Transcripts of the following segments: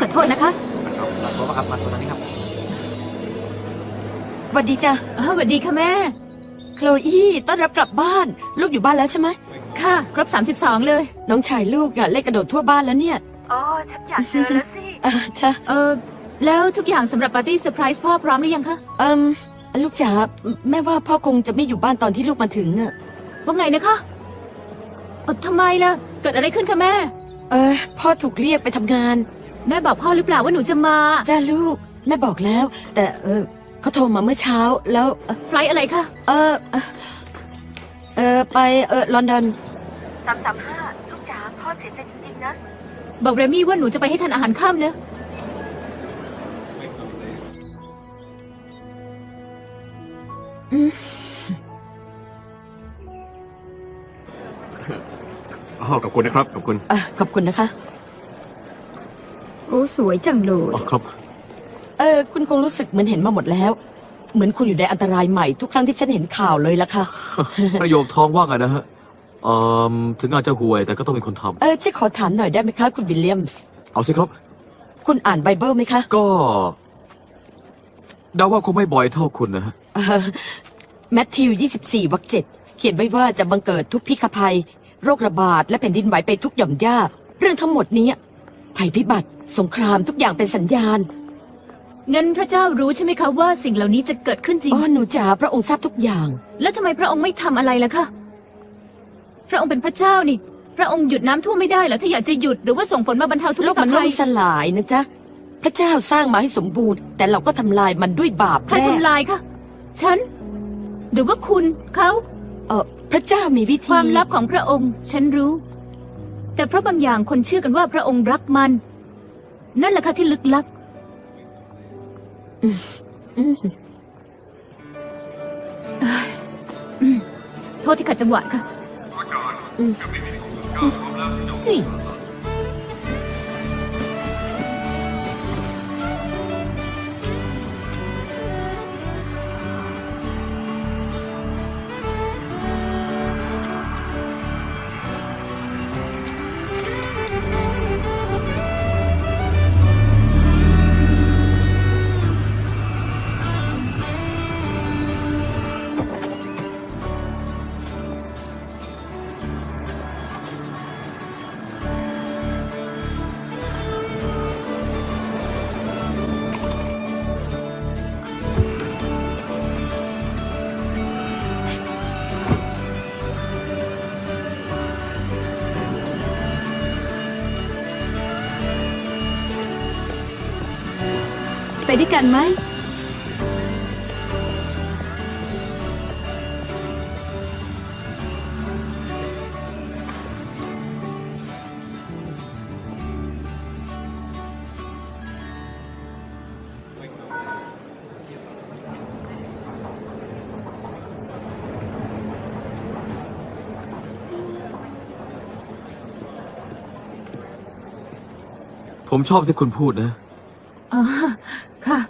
ขอโทษนะคะมาตัวครับมาตัวนี้ครับสวัสดีจ้ะสวัสดีค่ะแม่โคลอี้ต้อนรับกลับบ้านลูกอยู่บ้านแล้วใช่ไหมค่ะครบ32เลยน้องชายลูกน่ะเล่นกระโดดทั่วบ้านแล้วเนี่ยอ๋อฉันอยากเจอแล้วสิจ้ะแล้วทุกอย่างสำหรับปาร์ตี้เซอร์ไพรส์พ่อพร้อมหรือยังคะลูกจ๋าแม่ว่าพ่อคงจะไม่อยู่บ้านตอนที่ลูกมาถึงอ่ะว่าไงนะคะทำไมล่ะเกิดอะไรขึ้นคะแม่พ่อถูกเรียกไปทำงานแม่บอกพ่อหรือเปล่าว่าหนูจะมาจ้าลูกแม่บอกแล้วแต่เขาโทรมาเมื่อเช้าแล้วไฟล์อะไรคะไปลอนดอน335ลูกจ๋าพ่อเสียใจจริงๆนะบอกเรมี่ว่าหนูจะไปให้ทันอาหารค่ำนะขอบคุณนะครับขอบคุณขอบคุณนะคะโอ้สวยจังเลยครับคุณคงรู้สึกเหมือนเห็นมาหมดแล้วเหมือนคุณอยู่ในอันตรายใหม่ทุกครั้งที่ฉันเห็นข่าวเลยล่ะค่ะประโยคทองว่าไงนะฮะถึงอาจจะห่วยแต่ก็ต้องเป็นคนทำจะขอถามหน่อยได้ไหมคะคุณวิลเลียมส์เอาสิครับคุณอ่านไบเบิลไหมคะก็เดาว่าคงไม่บ่อยเท่าคุณนะฮะแมทธิว24 วรรค 7เขียนไว้ว่าจะบังเกิดทุกพิฆภัยโรคระบาดและแผ่นดินไหวไปทุกหย่อมหญ้าเรื่องทั้งหมดนี้ภัยพิบัติสงครามทุกอย่างเป็นสัญญาณงั้นพระเจ้ารู้ใช่ไหมคะว่าสิ่งเหล่านี้จะเกิดขึ้นจริงหนูจ๋าพระองค์ทราบทุกอย่างแล้วทำไมพระองค์ไม่ทำอะไรล่ะคะพระองค์เป็นพระเจ้านี่พระองค์หยุดน้ำท่วมไม่ได้เหรอถ้าอยากจะหยุดหรือว่าส่งฝนมาบรรเทาทุกข์ภัยโลกมันล่มสลายนะจ๊ะพระเจ้าสร้างมาให้สมบูรณ์แต่เราก็ทำลายมันด้วยบาปใครทำลายคะฉันหรือว่าคุณเขาพระเจ้ามีวิธีความลับของพระองค์ฉันรู้แต่เพราะบางอย่างคนเชื่อกันว่าพระองค์รักมันนั่นแหละค่ะที่ลึกลับโทษที่ขัดจังหวะค่ะไปด้วยกันไหมผมชอบที่คุณพูดนะค่ะ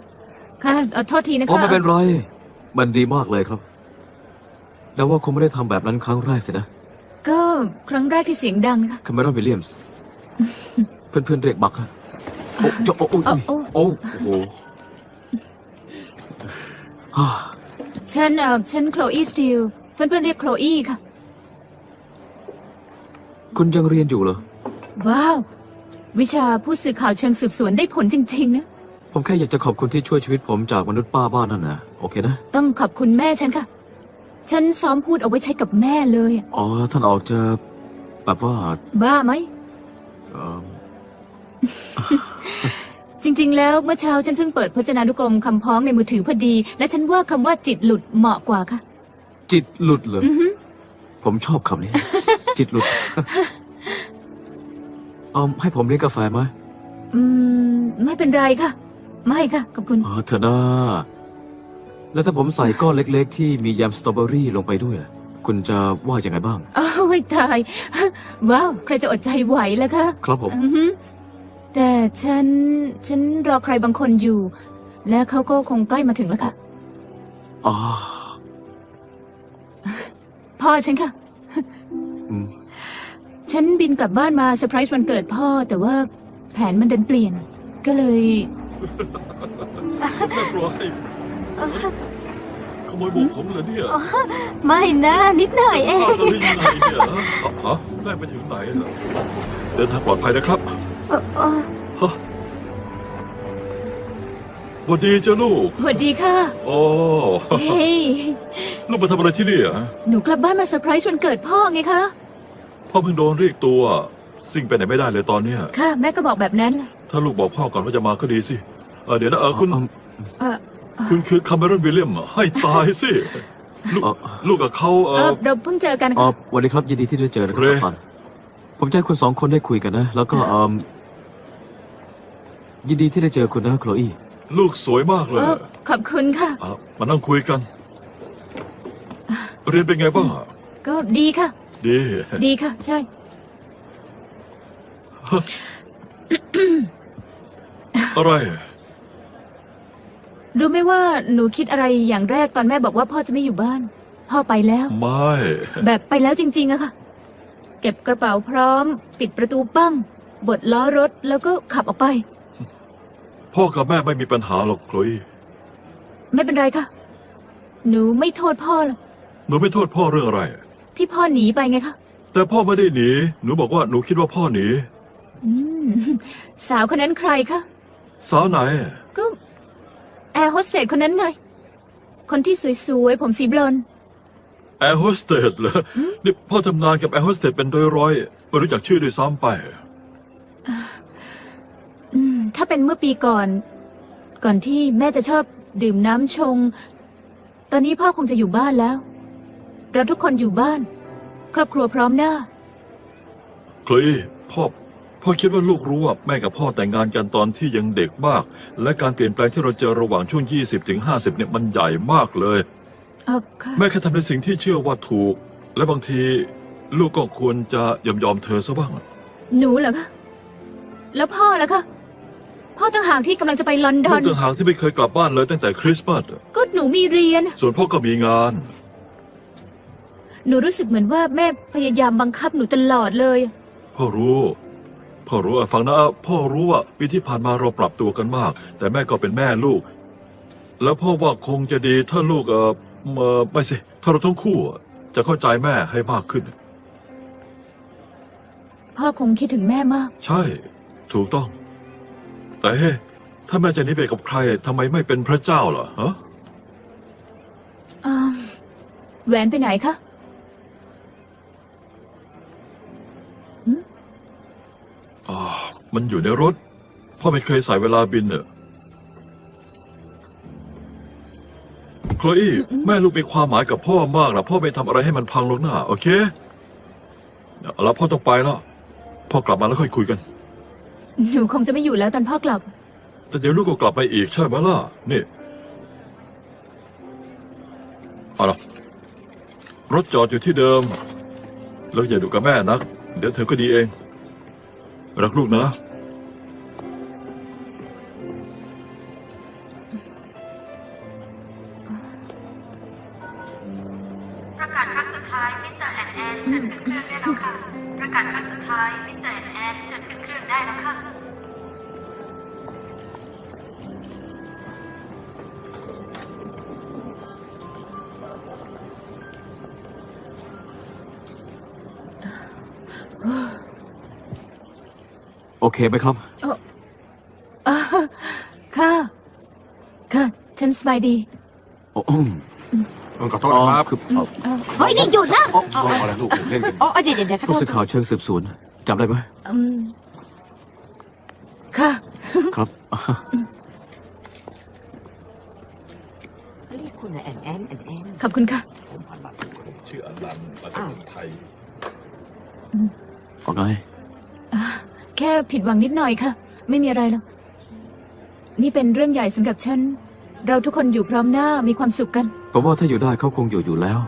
โทษทีนะคะไม่เป็นไรมันดีมากเลยครับแล้วว่าคงไม่ได้ทำแบบนั้นครั้งแรกสินะก็ครั้งแรกที่เสียงดังนะคะคาเมรอนวิลเลียมส์เพื่อนๆเรียกบักฮะโอ้ฉันโคลอีสตีลเพื่อนๆเรียกโคลอีค่ะคุณยังเรียนอยู่เหรอว้าววิชาผู้สื่อข่าวเชิงสืบสวนได้ผลจริงๆนะผมแค่อยากจะขอบคุณที่ช่วยชีวิตผมจากมนุษย์ป้าบ้านนั่นนะโอเคนะต้องขอบคุณแม่ฉันค่ะฉันซ้อมพูดเอาไว้ใช้กับแม่เลยท่านออกจะแบบว่าบ้าไหมจริงๆแล้วเมื่อเช้าฉันเพิ่งเปิดพจนานุกรมคำพ้องในมือถือพอดีและฉันว่าคำว่าจิตหลุดเหมาะกว่าค่ะจิตหลุดเหรอผมชอบคำนี้ จิตหลุดให้ผมเลี้ยงกาแฟไหมไม่เป็นไรค่ะไม่ค่ะขอบคุณเธอหน้าแล้วถ้าผมใส่ก้อนเล็กๆที่มีแยมสตรอเบอรี่ลงไปด้วยคุณจะว่าอย่างไงบ้างไม่ตายว้าวใครจะอดใจไหวล่ะคะครับผมแต่ฉันรอใครบางคนอยู่ และเขาก็คงใกล้มาถึงแล้วค่ะพ่อฉันค่ะฉันบินกลับบ้านมาเซอร์ไพรส์วันเกิดพ่อแต่ว่าแผนมันดันเปลี่ยน ก็เลย แม่ปล่อยขโมยหมวกผมเหรอเนี่ย ไม่นะนิดหน่อยเอง จะได้ยังไงเนี่ยฮะแม่ไปถึงไหนอะเดินทางปลอดภัยนะครับฮะสวัสดีเจ้าลูก สวัสดีค่ะ โอ้ เฮ้ย ลูกมาทำอะไรที่นี่อ่ะ หนูกลับบ้านมาเซอร์ไพรส์วันเกิดพ่อไงคะ พ่อเพิ่งโดนเรียกตัวสิ่งไปไหนไม่ได้เลยตอนเนี้ย ค่ะ แม่ก็บอกแบบนั้นล่ะ ถ้าลูกบอกพ่อก่อนว่าจะมาก็ดีสิเดี๋ยวนะคุณ เอ่อ คุณคือคาเมรอนวิลเลียมให้ตายสิลูกลูกกับเขาเราเพิ่งเจอกัน อ๋อ ค่ะ สวัสดีครับยินดีที่ได้เจอนะครั เร บกัปตันผมจะให้คุณสองคนได้คุยกันนะ แล้วก็ยินดีที่ได้เจอคุณนะโคลอี ลูกสวยมากเลย ขอบคุณค่ะ มานั่งคุยกัน เรียนเป็นไงบ้าง ก็ดีค่ะ ดี ดีค่ะ ใช่ อะไร รู้ไหมว่าหนูคิดอะไรอย่างแรกตอนแม่บอกว่าพ่อจะไม่อยู่บ้าน พ่อไปแล้ว ไม่ แบบไปแล้วจริงๆอะค่ะ เก็บกระเป๋าพร้อม ปิดประตูปั้งบดล้อรถแล้วก็ขับออกไป พ่อกับแม่ไม่มีปัญหาหรอกโคลอี ไม่เป็นไรค่ะ หนูไม่โทษพ่อหรอก หนูไม่โทษพ่อเรื่องอะไร ที่พ่อหนีไปไงคะ แต่พ่อไม่ได้หนีหนูบอกว่าหนูคิดว่าพ่อหนี อืม สาวคนนั้นใครคะ สาวไหน ก็แอร์โฮสเตสคนนั้นไง คนที่สวยๆผมสีบลอนด์ แอร์โฮสเตสเหรอนี่พ่อทำงานกับแอร์โฮสเตสเป็นร้อยๆไม่รู้จักชื่อด้วยซ้ำไป ถ้าเป็นเมื่อปีก่อน ก่อนที่แม่จะชอบดื่มน้ำชง ตอนนี้พ่อคงจะอยู่บ้านแล้ว เราทุกคนอยู่บ้าน ครอบครัวพร้อมหน้า โคลอีพ่อคิดว่าลูกรู้ว่าแม่กับพ่อแต่งงานกันตอนที่ยังเด็กมาก และการเปลี่ยนแปลงที่เราเจอระหว่างช่วง 20 ถึง 50 เนี่ยมันใหญ่มากเลย ค่ะ แม่แค่ทำในสิ่งที่เชื่อว่าถูก และบางทีลูกก็ควรจะยอมเธอซะบ้าง หนูเหรอคะ แล้วพ่อล่ะคะ พ่อต่างหากที่กำลังจะไปลอนด ลู อก น ต่างหากที่ไม่เคยกลับบ้านเลยตั้งแต่คริสต์มาส ก็หนูมีเรียน ส่วนพ่อก็มีงาน หนูรู้สึกเหมือนว่าแม่พยายามบังคับหนูตลอดเลย พ่อรู้ฟังนะพ่อรู้ว่าปีที่ผ่านมาเราปรับตัวกันมาก แต่แม่ก็เป็นแม่ลูก แล้วพ่อว่าคงจะดีถ้าลูกไม่สิถ้าเราทั้งคู่จะเข้าใจแม่ให้มากขึ้น พ่อคงคิดถึงแม่มาก ใช่ ถูกต้อง แต่เฮ้ถ้าแม่จะหนีไปกับใครทำไมไม่เป็นพระเจ้าล่ะฮะ แหวนไปไหนคะ มันอยู่ในรถ พ่อไม่เคยใส่เวลาบินเนอะโคลอีแม่ลูกมีความหมายกับพ่อมากนะพ่อไม่ทำอะไรให้มันพังลงหน้าโอเคแล้วพ่อต้องไปแล้วพ่อกลับมาแล้วค่อยคุยกัน หนูคงจะไม่อยู่แล้วตอนพ่อกลับ แต่เดี๋ยวลูกก็กลับไปอีกใช่ไหมล่ะนี่เอาล่ะรถจอดอยู่ที่เดิมแล้วอย่าดุกับแม่นักเดี๋ยวเธอก็ดีเองรักลูกนะประกาศครั้งสุดท้ายมิสเตอร์แอนแอนเชิญขึ้นเครื่องได้แล้วค่ะ ประกาศครั้งสุดท้ายมิสเตอร์แอนแอนเชิญขึ้นเครื่องได้แล้วค่ะ โอเคไหมครับ ค่ะ ค่ะ ฉันสบายดี ขอโทษนะครับ คือ เฮ้ย นี่หยุดนะ อะไรลูกเล่นกัน อ๋อเดี๋ยวขอ ผู้ โทษ สื่อข่าวเชิงสืบสวนจำได้ไหม ค่ะ ครับ เขาเรียกคุณแอนแอน ขอบคุณค่ะ ชื่ออลันมาจากเมืองไทย ว่าไง แค่ผิดหวังนิดหน่อยค่ะ ไม่มีอะไรหรอก นี่เป็นเรื่องใหญ่สำหรับฉัน เราทุกคนอยู่พร้อมหน้ามีความสุขกัน ผมว่าถ้าอยู่ได้เขาคงอยู่แล้ว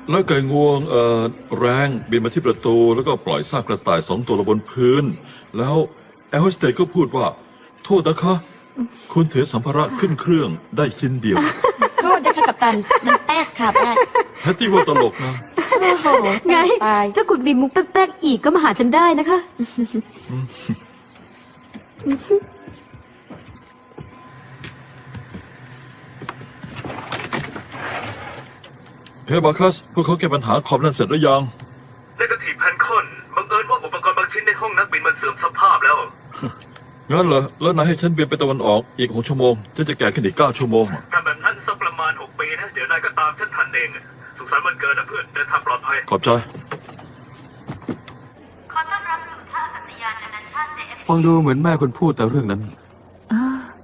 แล้วไก่งวงแรงบินมาที่ประตูแล้วก็ปล่อยซากกระต่าย2 ตัวลงบนพื้น แล้วแอร์โฮสเตสก็พูดว่า โทษนะคะ คุณถือสัมภาระขึ้นเครื่องได้ชิ้นเดียว โทษนะคะกัปตันมันแป๊กค่ะแป๊ก แพตตี้ว่าตลกนะ โอ้โห ไง ตาย ถ้าคุณมีมุกแป๊กๆอีกก็มาหาฉันได้นะคะ เฮ้ยมาคัสพวกเขาแก้ปัญหาคอมนั่นเสร็จหรือยัง ในกระถิ่แพนคอนบังเอิญว่าอุปกรณ์บางชิ้นในห้องนักบินมันเสื่อมสภาพแล้ว งั้นเหรอ แล้วนายให้ฉันบินไปตะวันออกอีก6 ชั่วโมงฉันจะแก่ขึ้นอีก9 ชั่วโมง ถ้าแบบนั้นสักประมาณ6 ปีนะ เดี๋ยวนายก็ตามฉันทันเอง สุขสันต์วันเกิดนะเพื่อน เดินทางปลอดภัย ขอบใจ ขอต้อนรับสู่ท่าอากาศยานนานาชาติ JFK ฟังดูเหมือนแม่คุณพูดแต่เรื่องนั้น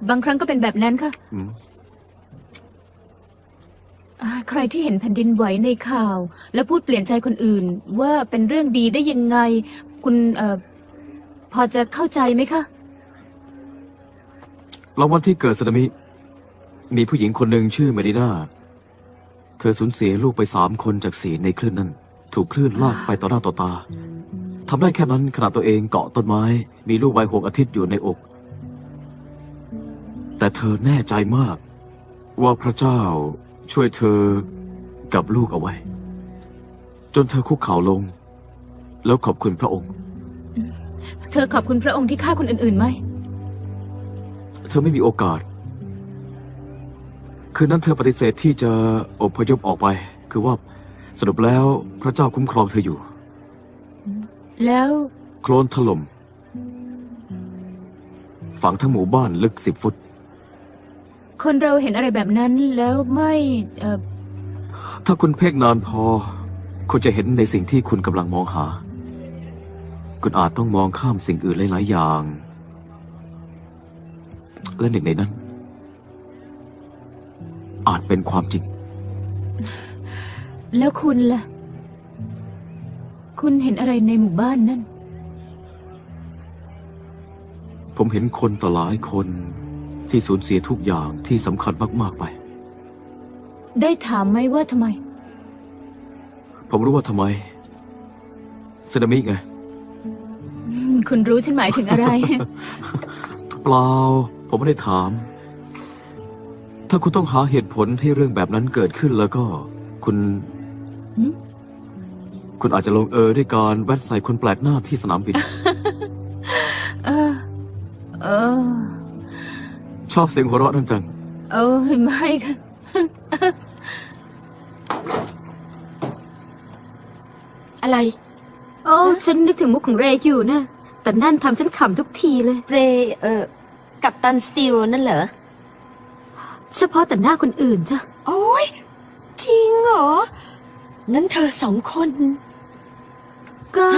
บางครั้งก็เป็นแบบนั้นค่ะ อืม ใครที่เห็นแผ่นดินไหวในข่าว แล้วพูดเปลี่ยนใจคนอื่น ว่าเป็นเรื่องดีได้ยังไง คุณพอจะเข้าใจไหมคะ หลังวันที่เกิดสึนามิ มีผู้หญิงคนหนึ่งชื่อเมดิน่า เธอสูญเสียลูกไป3 คนจาก4ในคลื่นนั้น ถูกคลื่นลากไปต่อหน้าต่อตา ทำได้แค่นั้นขณะตัวเองเกาะต้นไม้ มีลูกวัย6 อาทิตย์อยู่ในอก แต่เธอแน่ใจมาก ว่าพระเจ้าช่วยเธอกับลูกเอาไว้ จนเธอคุกเข่าลง แล้วขอบคุณพระองค์ เธอขอบคุณพระองค์ที่ฆ่าคนอื่นๆไหม เธอไม่มีโอกาส คืนนั้นเธอปฏิเสธที่จะอพยพออกไป คือว่าสรุปแล้วพระเจ้าคุ้มครองเธออยู่ แล้ว โคลนถล่มฝังทั้งหมู่บ้านลึก10 ฟุต คนเราเห็นอะไรแบบนั้นแล้วไม่ถ้าคุณเพ่งนานพอ คุณจะเห็นในสิ่งที่คุณกำลังมองหา คุณอาจต้องมองข้ามสิ่งอื่นหลายๆอย่าง และหนึ่งในนั้น อาจเป็นความจริง แล้วคุณล่ะ คุณเห็นอะไรในหมู่บ้านนั่น ผมเห็นคนต่อหลายคนที่สูญเสียทุกอย่างที่สำคัญมากๆไป ได้ถามไหมว่าทำไม ผมรู้ว่าทำไมสึนามิไง คุณรู้ฉันหมายถึงอะไร เปล่า ผมไม่ได้ถาม ถ้าคุณต้องหาเหตุผลให้เรื่องแบบนั้นเกิดขึ้นแล้วก็ คุณ หืม คุณอาจจะลงด้วยการแวะใส่คนแปลกหน้าที่สนามบิน เออ เออ ชอบเสียงหัวเราะนั่นจัง เออไม่ค่ะ อะไร โอ้ฉันนึกถึงมุกของเรย์อยู่นะ แต่นั่นทำฉันขำทุกทีเลย เรย์กัปตันสตีลนั่นเหรอ เฉพาะแต่หน้าคนอื่นจ้ะ โอ้ยจริงเหรอ งั้นเธอ2 คน ก็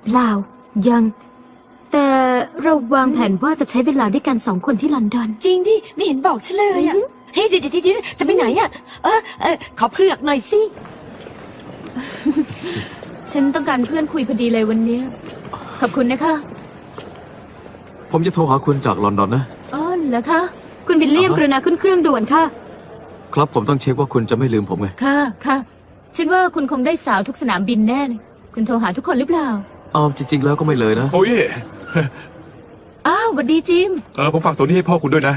เปล่ายัง แต่เราวางแผนว่าจะใช้เวลาด้วยกัน2 คนที่ลอนดอน จริงดิ ไม่เห็นบอกฉันเลยอะเฮ้ยเดี๋ยวจะไปไหนอะขอเผือกหน่อยสิ ฉันต้องการเพื่อนคุยพอดีเลยวันเนี้ยขอบคุณนะคะ ผมจะโทรหาคุณจากลอนดอนนะ อ๋อเหรอคะ คุณวิลเลียม อ่าฮะ กรุณาขึ้นเครื่องด่วนค่ะ ครับผมต้องเช็คว่าคุณจะไม่ลืมผมไง ค่ะค่ะ ฉันว่าคุณคงได้สาวทุกสนามบินแน่เลยคุณโทรหาทุกคนหรือเปล่า จริง ๆ แล้วก็ไม่เลยนะ โอ้ย อ้าวสวัสดีจิม ผมฝากตัวนี้ให้พ่อคุณด้วยนะ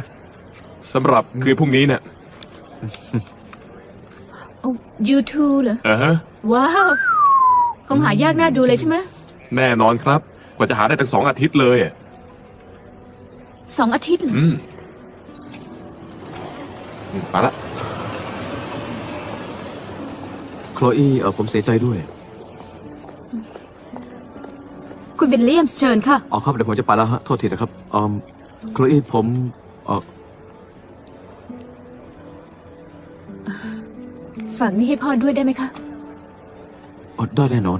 สำหรับคืนพรุ่งนี้เนี่ย U2 เหรอ ฮะ ว้าว คงหายากน่าดูเลยใช่ไหม แน่นอนครับ กว่าจะหาได้ตั้ง2 อาทิตย์เลย 2 อาทิตย์เหรอ ไปละ โคลอี้ผมเสียใจด้วย คุณวิลเลียมเชิญค่ะ ครับเดี๋ยวผมจะไปแล้วฮะ โทษทีนะครับโคลอี้ผมฝากนี่ให้พ่อด้วยได้ไหมคะ ได้แน่นอน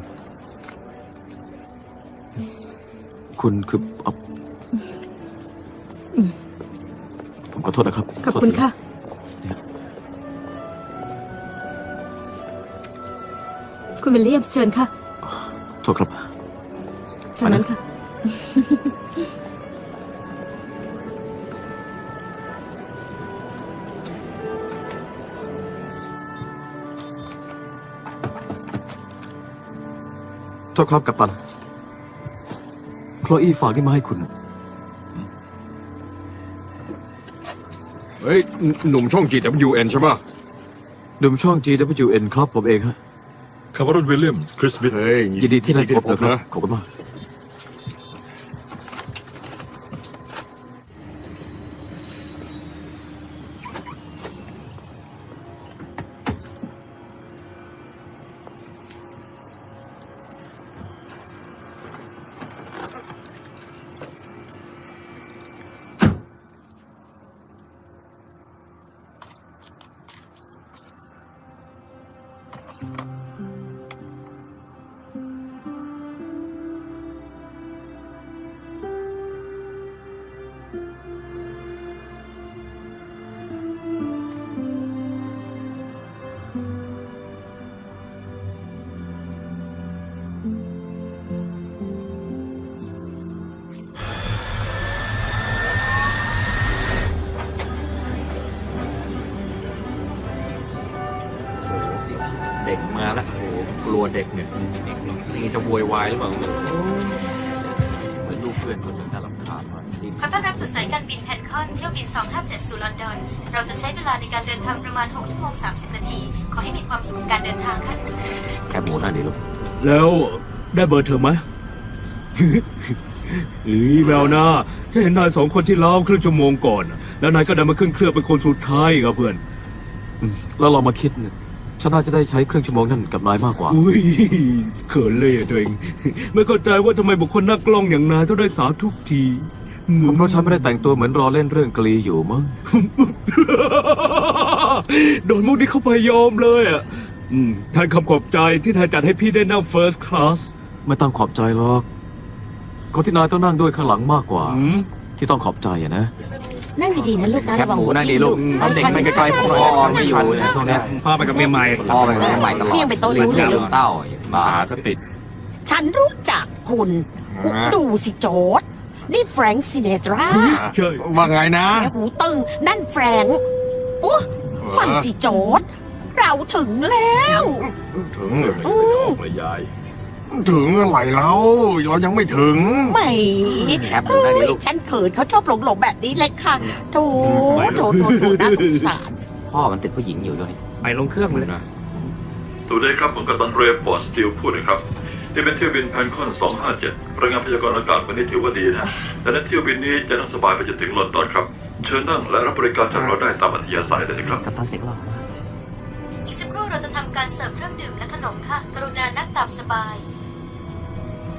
คุณคือผมขอโทษนะครับ ขอบคุณค่ะ คุณวิลเลียมเชิญค่ะ โทษครับ เท่านั้นค่ะ โทษครับกัปตัน โคลอี้ฝากนี่มาให้คุณ เฮ้ย หนุ่มช่อง GWN ใช่ปะ หนุ่มช่อง GWN ครับผมเองฮะ คาร์รอนวิลเลียมส์คริสบิท เฮ้ย ยินดีที่ได้พบนะครับ นะ ขอบคุณมาก เด็กมาแล้วโอ้โหกลัวเด็กเนี่ยนี่จะโวยวายหรือเปล่า เหมือนลูกเพื่อนคนหนึ่งน่ารำคาญมากจริง ขอต้อนรับสู่สายการบินแพนคอนเที่ยวบิน 257 สู่ลอนดอน เราจะใช้เวลาในการเดินทางประมาณ 6 ชั่วโมง 30 นาที ขอให้มีความสุขกับการเดินทางค่ะ แคบหมูหน้าดีลูก แล้วได้เบอร์เธอไหม แววหน้าจะเห็นนาย2 คนที่ล้อมครึ่งชั่วโมงก่อน แล้วนายก็ได้มาขึ้นเครื่องเป็นคนสุดท้ายครับเพื่อน แล้วเรามาคิดเนี่ยฉันน่าจะได้ใช้ครึ่งชั่วโมงนั่นกับนายมากกว่า อุ้ยเขินเลยอะตัวเอง ไม่เข้าใจว่าทำไมบุคคลนักกล้องอย่างนายต้องได้สาวทุกที ผมเพราะฉันไม่ได้แต่งตัวเหมือนรอเล่นเรื่องกลีอยู่มั้ง โดนมุกนี้เข้าไปยอมเลยอ่ะแทนคำขอบใจที่นายจัดให้พี่ได้นั่ง First Class ไม่ต้องขอบใจหรอกคนที่นายต้องนั่งด้วยข้างหลังมากกว่า อืม ที่ต้องขอบใจอะนะ นั่งดีๆนะลูกนะ แคบหมูหน้าดีลูกเอาเด็กไปไกลๆผมหน่อย พ่อไม่อยู่เนี่ยช่วงเนี้ย พาไปกับเมียใหม่ พ่อไปกับแม่ใหม่ตลอด เพียงไปโต๊ะนู้นเลยลูก เต้า บ้าก็ติด ฉันรู้จักคุณดูสิโจทย์นี่แฟรงค์ซินเนตรา ใช่ ว่าไงนะ แกหูตึงนั่นแฟรงค์โอ้ฟังสิโจทย์เราถึงแล้ว ถึง ออกเลยยาย ถึงอะไรแล้วเรายังไม่ถึง ไม่ แคบหมูหน้าดีลูก ฉันเขินเขาชอบหลงๆแบบนี้เลยค่ะโถโถน่าสงสาร พ่อมันติดผู้หญิงอยู่ด้วย ไปลงเครื่องเลย สวัสดีครับผมกัปตันเรย์ปอร์ตสตีลพูดนะครับนี่เป็นเที่ยวบินแพนคอน257รายงานพยากรณ์อากาศวันนี้ถือว่าดีนะแต่ในเที่ยวบินนี้จะนั่งสบายไปจนถึงลอนดอนครับเชิญนั่งและรับบริการจากเราได้ตามอัธยาศัยเลยนะครับ กับท่านเสียงหล่อ อีกสักครู่เราจะทำการเสิร์ฟเครื่องดื่มและขนมค่ะ กรุณานั่งตามสบาย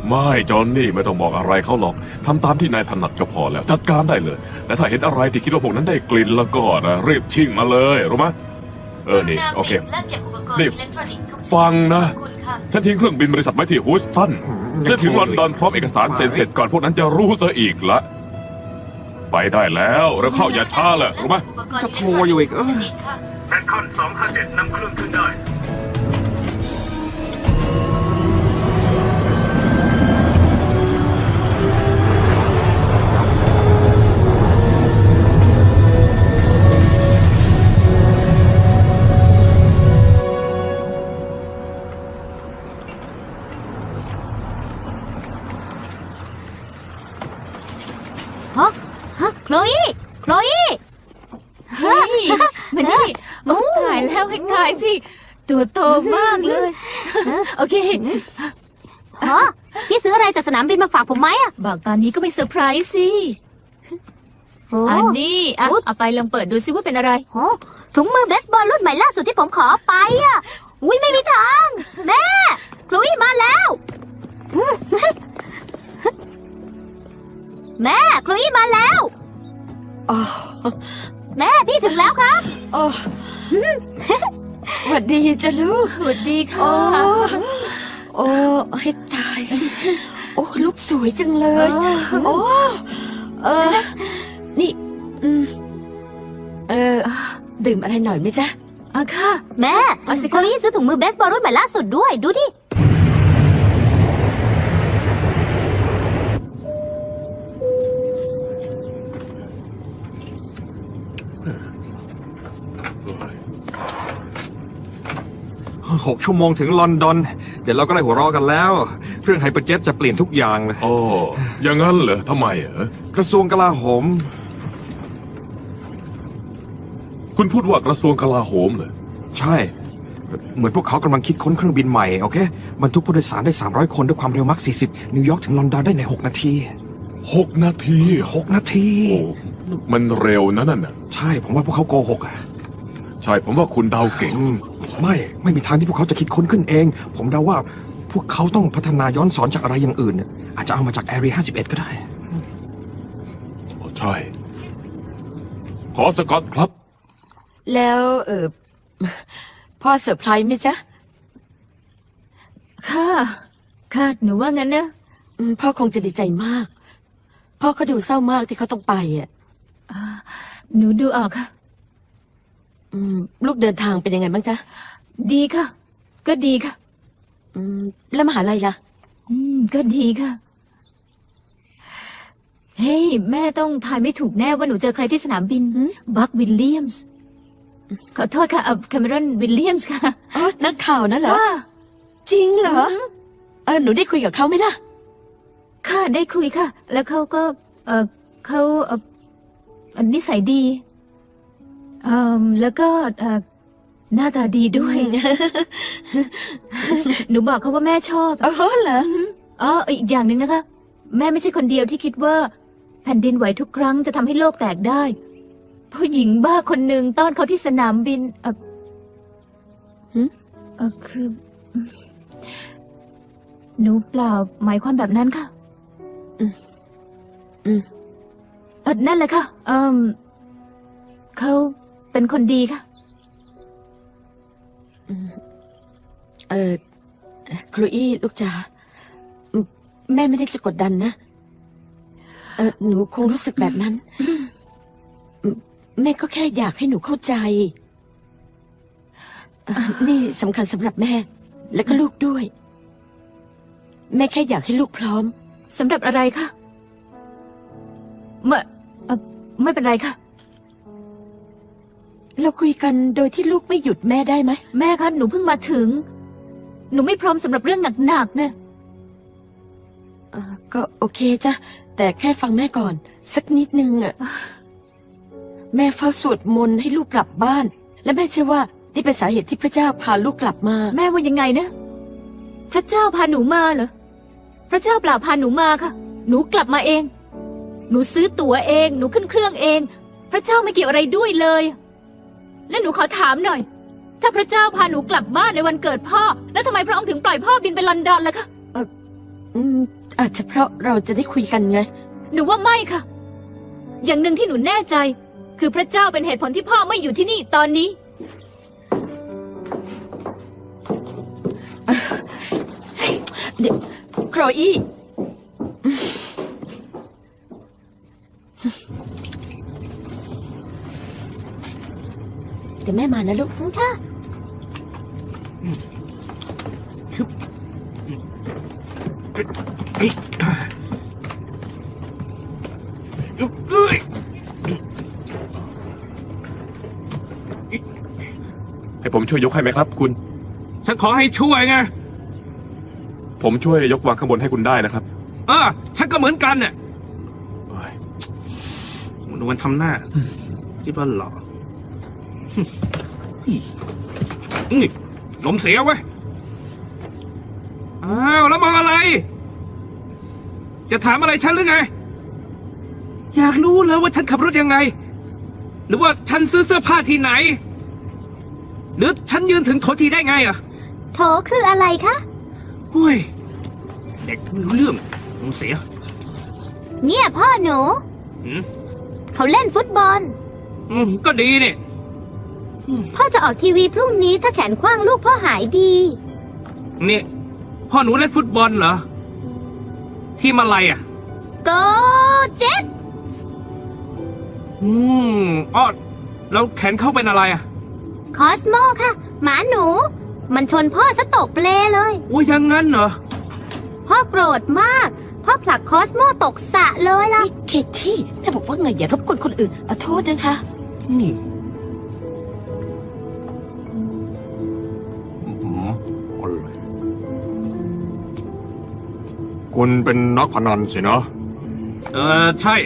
ไม่จอนนี่ไม่ต้องบอกอะไรเขาหรอกทำตามที่นายถนัดก็พอแล้วจัดการได้เลยและถ้าเห็นอะไรที่คิดว่าพวกนั้นได้กลิ่นแล้วก็นะรีบชิ่งมาเลยรู้ไหมนี่โอเค และเก็บอุปกรณ์ นี่ อิเล็กทรอนิกส์ทุกชิ้น ฟังนะ ขอบคุณค่ะ ฉันทิ้งเครื่องบินบริษัทไว้ที่ฮูสตันจะถึงลอนดอนพร้อมเอกสารเซ็นเสร็จก่อนพวกนั้นจะรู้ซะอีกละไปได้แล้วแล้วเข้าอย่าช้าเลยรู้ไหม ก็โทรอยู่อีก ชนิดค่ะ แพนคอน257นำเครื่องขึ้นได้ โคลอี้โคลอี้เฮ้ยมานี่โอ้ถ่ายแล้วให้ถ่ายสิ ตัวโตมากเลย โอเค อ๋อพี่ซื้ออะไรจากสนามบินมาฝากผมไหมอ่ะ บอกตอนนี้ก็ไม่เซอร์ไพรส์สิ โอ้ อันนี้อ่ะเอาไปลองเปิดดูซิว่าเป็นอะไร โหถุงมือเบสบอลรุ่นใหม่ล่าสุดที่ผมขอไปอ่ะ อุ้ยไม่มีทาง แม่คลุยมาแล้วแม่คลุยมาแล้ว อ๋อ แม่พี่ถึงแล้วครับ อ๋อสวัสดีจ้ะลูก สวัสดีค่ะ โอ้ให้ตายสิ โอ้ลูกสวยจังเลย โอ้นี่ดื่มอะไรหน่อยไหมจ๊ะ อ่ะค่ะ แม่ เอาสิ ค คะ ลุยซื้อถุงมือเบสบอลรุ่นใหม่ล่าสุดด้วย ดูดิ 6 ชั่วโมงถึงลอนดอน เดี๋ยวเราก็ได้หัวเราะกันแล้ว เครื่องไฮเปอร์เจ็ตจะเปลี่ยนทุกอย่างเลย โอ้อย่างนั้นเหรอทำไมเหรอก ระทรวงกลาโหม คุณพูดว่ากระทรวงกลาโหมเหรอ ใช่ เหมือนพวกเขากำลังคิดค้นเครื่องบินใหม่โอเคบรรทุกผู้โดยสารได้300 คนด้วยความเร็วมัก40นิวยอร์กถึงลอนดอนได้ใน6 นาที 6 นาที 6 นาที โอ้มันเร็วนะนั่นน่ะ ใช่ผมว่าพวกเขาโกหกอ่ะ ใช่ผมว่าคุณเดาเก่ง ไม่มีทางที่พวกเขาจะคิดค้นขึ้นเอง ผมเดาว่าพวกเขาต้องพัฒนาย้อนสอนจากอะไรอย่างอื่นเนี่ยอาจจะเอามาจากแอเรีย51ก็ได้ ใช่ ขอสกอตครับ แล้วพ่อเซอร์ไพรส์ไหมจ๊ะ ค่ะ ค่ะ หนูว่างั้นนะ พ่อคงจะดีใจมาก พ่อเขาดูเศร้ามากที่เขาต้องไปอ่ะ หนูดูออกค่ะ ลูกเดินทางเป็นยังไงบ้างจ๊ะ ดีค่ะ ก็ดีค่ะ แล้วมหาลัยล่ะ ก็ดีค่ะ เฮ้ยแม่ต้องทายไม่ถูกแน่ว่าหนูเจอใครที่สนามบิน บัควิลเลียมส์ ขอโทษค่ะแคมเมรอนวิลเลียมส์ค่ะ อ๋อ นักข่าวนั่นเหรอ ค่ะ จริงเหรอ หนูได้คุยกับเขาไหมล่ะ ค่ะได้คุยค่ะ แล้วเขาก็เขานิสัยดีแล้วก็หน้าตาดีด้วย หนูบอกเขาว่าแม่ชอบ อ๋อเหรอ อีกอย่างหนึ่งนะคะ แม่ไม่ใช่คนเดียวที่คิดว่า แผ่นดินไหวทุกครั้งจะทำให้โลกแตกได้ ผู้หญิงบ้าคนหนึ่งต้อนเขาที่สนามบินคือ หนูเปล่าหมายความแบบนั้นค่ะนั่นแหละค่ะเขาเป็นคนดีค่ะ ครูอี้ลูกจ๋าแม่ไม่ได้จะกดดันนะหนูคงรู้สึกแบบนั้น แม่ก็แค่อยากให้หนูเข้าใจ นี่สำคัญสำหรับแม่ และก็ลูกด้วย แม่แค่อยากให้ลูกพร้อม สำหรับอะไรคะไม่เป็นไรค่ะ เราคุยกันโดยที่ลูกไม่หยุดแม่ได้ไหม แม่คะหนูเพิ่งมาถึง หนูไม่พร้อมสำหรับเรื่องหนักๆนะ ก็โอเคจ้ะแต่แค่ฟังแม่ก่อน สักนิดนึงอ่ะแม่เฝ้าสวดมนต์ให้ลูกกลับบ้าน และแม่เชื่อว่านี่เป็นสาเหตุที่พระเจ้าพาลูกกลับมา แม่ว่ายังไงนะพระเจ้าพาหนูมาเหรอพระเจ้าเปล่าพาหนูมาค่ะ หนูกลับมาเอง หนูซื้อตั๋วเองหนูขึ้นเครื่องเอง พระเจ้าไม่เกี่ยวอะไรด้วยเลย และหนูขอถามหน่อย ถ้าพระเจ้าพาหนูกลับบ้านในวันเกิดพ่อ แล้วทำไมพระองค์ถึงปล่อยพ่อบินไปลอนดอนล่ะคะ อาจจะเพราะเราจะได้คุยกันไง หนูว่าไม่ค่ะ อย่างหนึ่งที่หนูแน่ใจ คือพระเจ้าเป็นเหตุผลที่พ่อไม่อยู่ที่นี่ตอนนี้ เดี๋ยวโครอี้เดี๋ยวแม่มานะลูกค่ะ ให้ผมช่วยยกให้ไหมครับ คุณ ฉันขอให้ช่วยไง ผมช่วยยกวางข้างบนให้คุณได้นะครับ ฉันก็เหมือนกันเนี่ยมันทำหน้าคิดว่าหล่อนี่ลมเสียเว้ยอ้าวแล้วมองอะไร จะถามอะไรฉันหรือไง อยากรู้แล้วว่าฉันขับรถยังไง หรือว่าฉันซื้อเสื้อผ้าที่ไหน หรือฉันยืนถึงโถทีได้ไงอ่ะ โถคืออะไรคะ หุ้ยเด็กไม่รู้เรื่องลมเสีย เนี่ยพ่อหนู เขาเล่นฟุตบอล ก็ดีเนี่ย พ่อจะออกทีวีพรุ่งนี้ถ้าแขนขว้างลูกพ่อหายดี นี่พ่อหนูเล่นฟุตบอลเหรอ ทีมอะไรอ่ะ โกเจ็ต อ้อแล้วแขนเข้าเป็นอะไรอ่ะ คอสโมค่ะ หมาหนู มันชนพ่อซะตกเปลเลย โอ้ยยังงั้นเหรอ พ่อโกรธมาก พ่อผลักคอสโมตกสระเลยล่ะ เคที่แม่บอกว่าไงอย่ารบกวนคนอื่นขอโทษนะคะ นี่ คุณเป็นนักพนันสินะ ใช่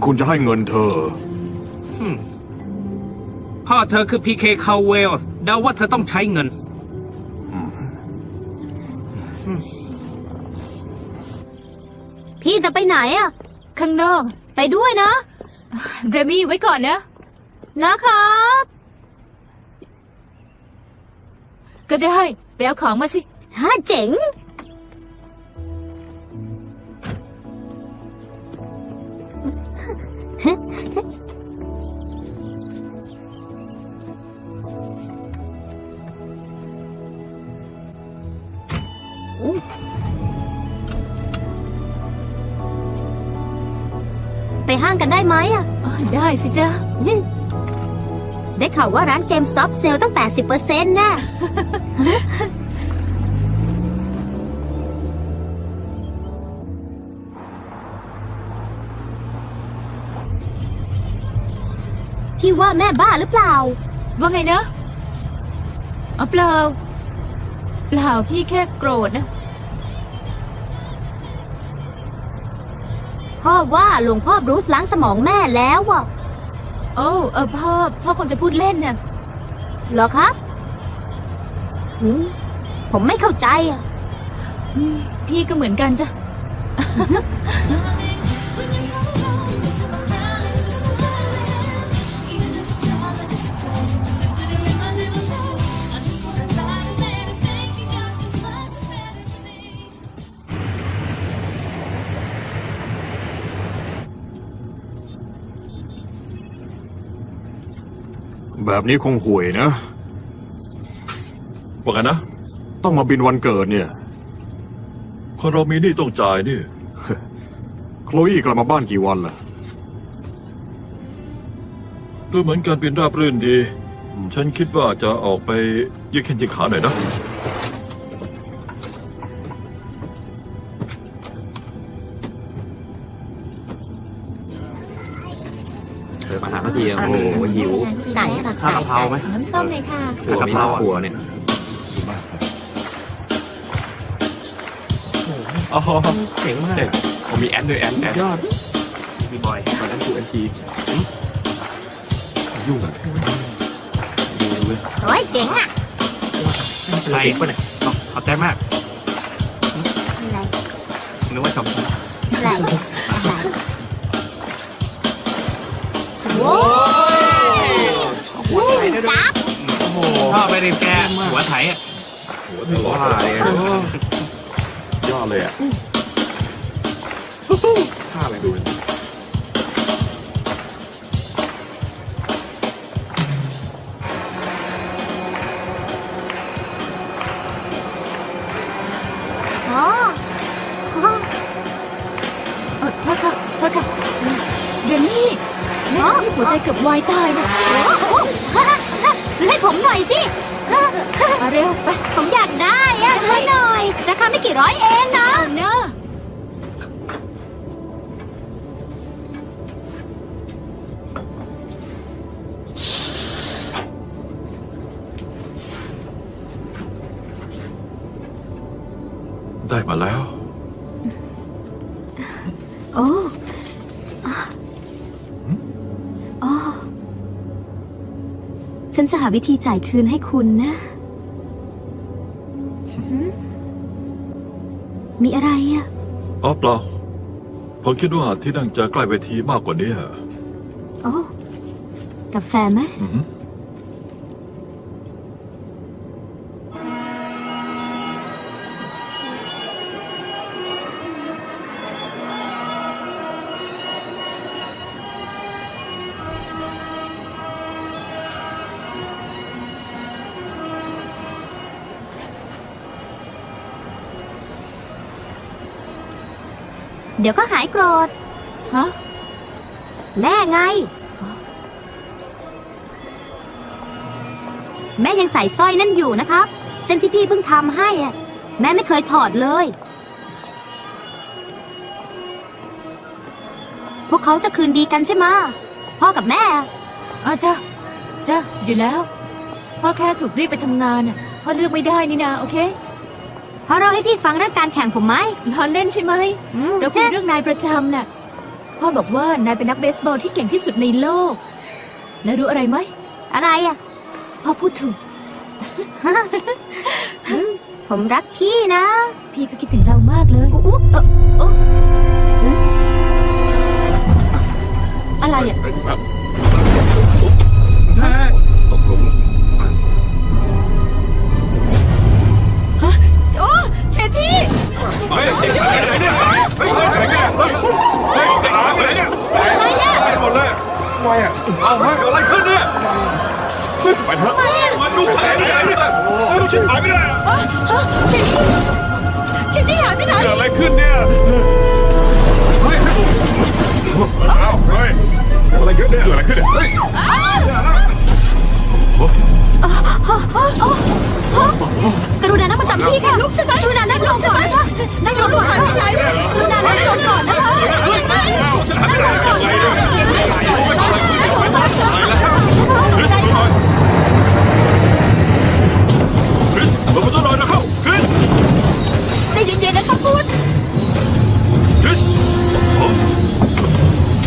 คุณจะให้เงินเธอ พ่อเธอคือพีเคคาเวลส์เดาว่าเธอต้องใช้เงิน พี่จะไปไหนอะ ข้างนอก ไปด้วยนะ เรมี่ไว้ก่อนนะ นะครับ ก็ได้ไปเอาของมาสิ ฮ่าเจ๋ง ไปห้างกันได้ไหมอะ ได้สิจ๊ะ ได้ข่าวว่าร้านเกมซอฟเซลตั้ง 80%แน่ พี่ว่าแม่บ้าหรือเปล่า ว่าไงนะอ๋อเปล่า เปล่าพี่แค่โกรธนะ พ่อว่าหลวงพ่อบรูซล้างสมองแม่แล้วอ่ะ โอ้พ่อคงจะพูดเล่นน่ะ เหรอครับผมไม่เข้าใจอ่ะ พี่ก็เหมือนกันจ้ะ แบบนี้คงห่วยนะ ว่าไงนะ ต้องมาบินวันเกิดเนี่ย คนเรามีหนี้ต้องจ่ายนี่ โคลอี้กลับมาบ้านกี่วันล่ะ ดูเหมือนการบินราบรื่นดี ฉันคิดว่าจะออกไปยืดแขนยืดขาหน่อยนะ เธอมาหาทันทีโอ้โหหิว ไก่ค่ะ ข้าวกะเพราไหม น้ำส้มเลยค่ะ ถั่วมีมะขัวเนี่ย อ๋อ เจ๋งมาก ผมมีแอนด้วยแอน ยอดมีบอยตอนนั้นกูแอนที ยุ่งอะ โอ้ยเจ๋งอ่ะ ใครปะเนี่ยขอบใจมาก อะไร นึกว่าชม อะไรโว้จับ พ่อไปเรียนแกหัวไถอ่ะ ว่าเลยยอดเลยอ่ะท่าอะไรดู อ๋อ โทษค่ะเรมี่แม่นี่หัวใจเกือบวายตายนะ ให้ผมหน่อยสิ มาเร็วไป ผมอยากได้อะซื้อหน่อย ราคาไม่กี่ร้อยเองนะ เอานะ ได้มาแล้ว โอ้อ๋อฉันจะหาวิธีจ่ายคืนให้คุณนะมีอะไรอ่ะ อ๋อเปล่า ผมคิดว่าที่นั่งจะใกล้เวทีมากกว่านี้ โอ้กาแฟไหม อือหือ เดี๋ยวก็หายโกรธ ฮะ แม่ไง แม่ยังใส่สร้อยนั่นอยู่นะครับเส้นที่พี่เพิ่งทำให้อะแม่ไม่เคยถอดเลย พวกเขาจะคืนดีกันใช่ไหมพ่อกับแม่อะ อ๋อจ้ะอยู่แล้ว พ่อแค่ถูกเรียกไปทำงานน่ะพ่อเลือกไม่ได้นี่นาโอเค เพราะเราให้พี่ฟังเรื่องการแข่งผมไหม ล้อเล่นใช่ไหม เราคุยเรื่องนายประจำน่ะ พ่อบอกว่านายเป็นนักเบสบอลที่เก่งที่สุดในโลก แล้วรู้อะไรไหม อะไรอ่ะ พ่อพูดถูก ผมรักพี่นะ พี่ก็คิดถึงเรามากเลย อะไรอ่ะ ตกลง โอ้เคที่ เฮ้ยเจ๋งอะไรเนี่ยเฮ้ยอะไรเนี่ยเฮ้ยอะไรเนี่ยอะไรหมดเลยทำไมอ่ะเอาเฮ้ยอะไรขึ้นเนี่ยไปเถอะมันดูหายไปไหนเนี่ยดูชิบหายไปไหน เคที่หายไปไหน เกิดอะไรขึ้นเนี่ยเฮ้ยเอาเฮ้ยอะไรขึ้นเนี่ยเกิดอะไรขึ้นเนี่ยเฮ้ย กรุณานั่งประจำที่ค่ะลูกฉันกรุณานั่งลงก่อนนะคะนั่งลงก่อนค่ะกรุณานั่งลงก่อนนะคะนั่งลงก่อนค่ะ คริสเปิดประตูหน่อยนะครับคริส ใจเย็นๆนะคะคุณ คริส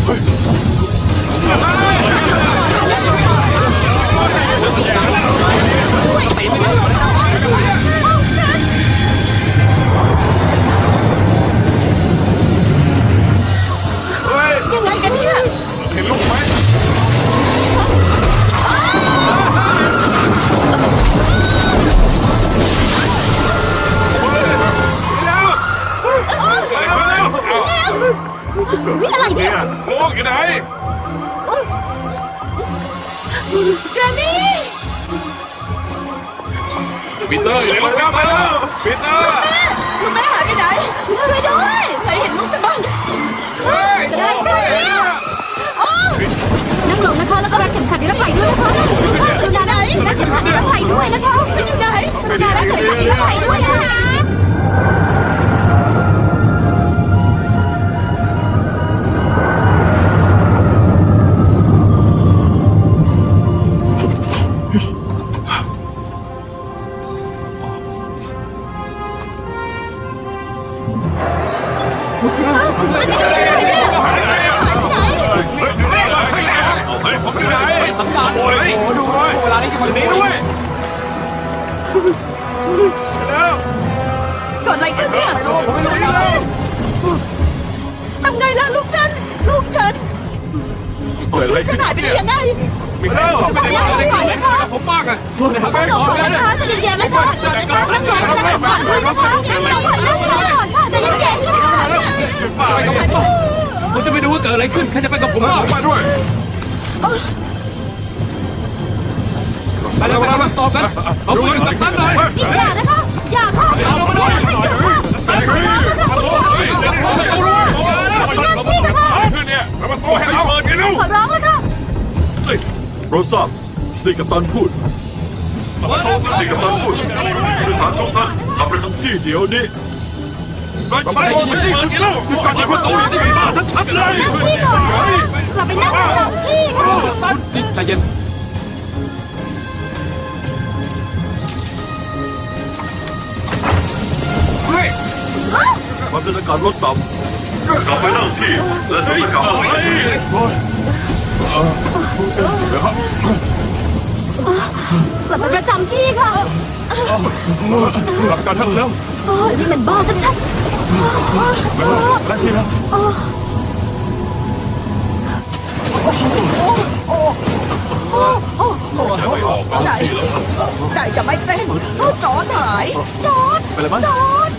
เฮ้ย ยังไงกันเนี่ย เห็นลูกไหมวิอะไรเนี่ย ลูกอยู่ไหน เจมี่ ปีเตอร์อยู่ไหนครับมาแล้วปีเตอร์ คุณแม่หายไปไหน ช่วยด้วย ใครเห็นลูกฉันบ้าง อะไรกันเนี่ยนั่งลงนะคะแล้วก็รัดเข็มขัดนิรภัยด้วยนะคะกรุณารัดเข็มขัดนิรภัยด้วยนะคะฉันอยู่ไหนกรุณารัดเข็มขัดนิรภัยด้วยนะคะ สัญญาณโอ้ดูด้วยเวลานี้มันนี้ด้วย เกิดอะไรขึ้นเนี่ยทำไงล่ะลูกฉัน ลูกฉัน เกิดอะไร ฉั ขึ้ น น หายไปได้ยังไง ปีเตอร์ ไม่ได้อะไรกันเลยผมมากเลย นั่งลงก่อนนะคะใจเย็นๆนะคะนั่งลงก่อนด้วยนะคะนั่งลงก่อนนั่งลงก่อนค่ะใจเย็นๆค่ะ ผมจะไปดูว่าเกิดอะไรขึ้นใครจะไปกับผมบ้าง มาด้วย ไปเลยไปตอบกันเอาปืนกับตันเลย อย่านะคะอย่าค่ะอย่าค่ะขอร้องนะคะขอร้องนะคะ ขึ้นเนี่ยมาโตให้เราเปิดกันลูก ขอร้องนะคะ โรซ่านี่กัปตันพูดนี่กัปตันพูดพื้นฐานทุกท่านกลับไปทำที่เดี๋ยวนี้ ไปเปิดกันลูกก่อนจะมาโตที่ไหนมาชัดๆเลย นั่งที่ก่อนกลับไปนั่งประจำที่ค่ะ นี่ใจเย็น ความเป็นอากาศลดต่ำกลับไปนั่งที่และจะไม่กลับมาอีก กลับไปประจำที่ค่ะ หลักการทั้งแล้ว นี่มันบ้าชัด แล้วที่แล้ว ไม่ออก ไหนไหนจะไม่เต้นจอดหายจอด ไปเลยมั้ย จอด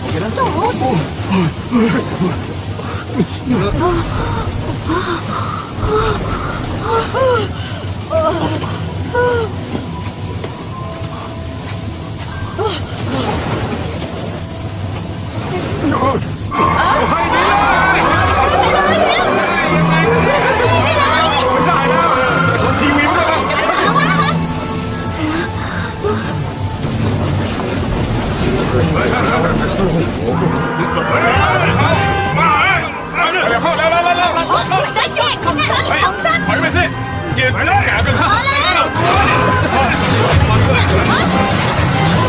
ทีวีไม่ได้เข้าแล้ว ๆได้แก่ของฉันของฉัน ถอยไปสิยืนไปแล้วแกเป็นข้า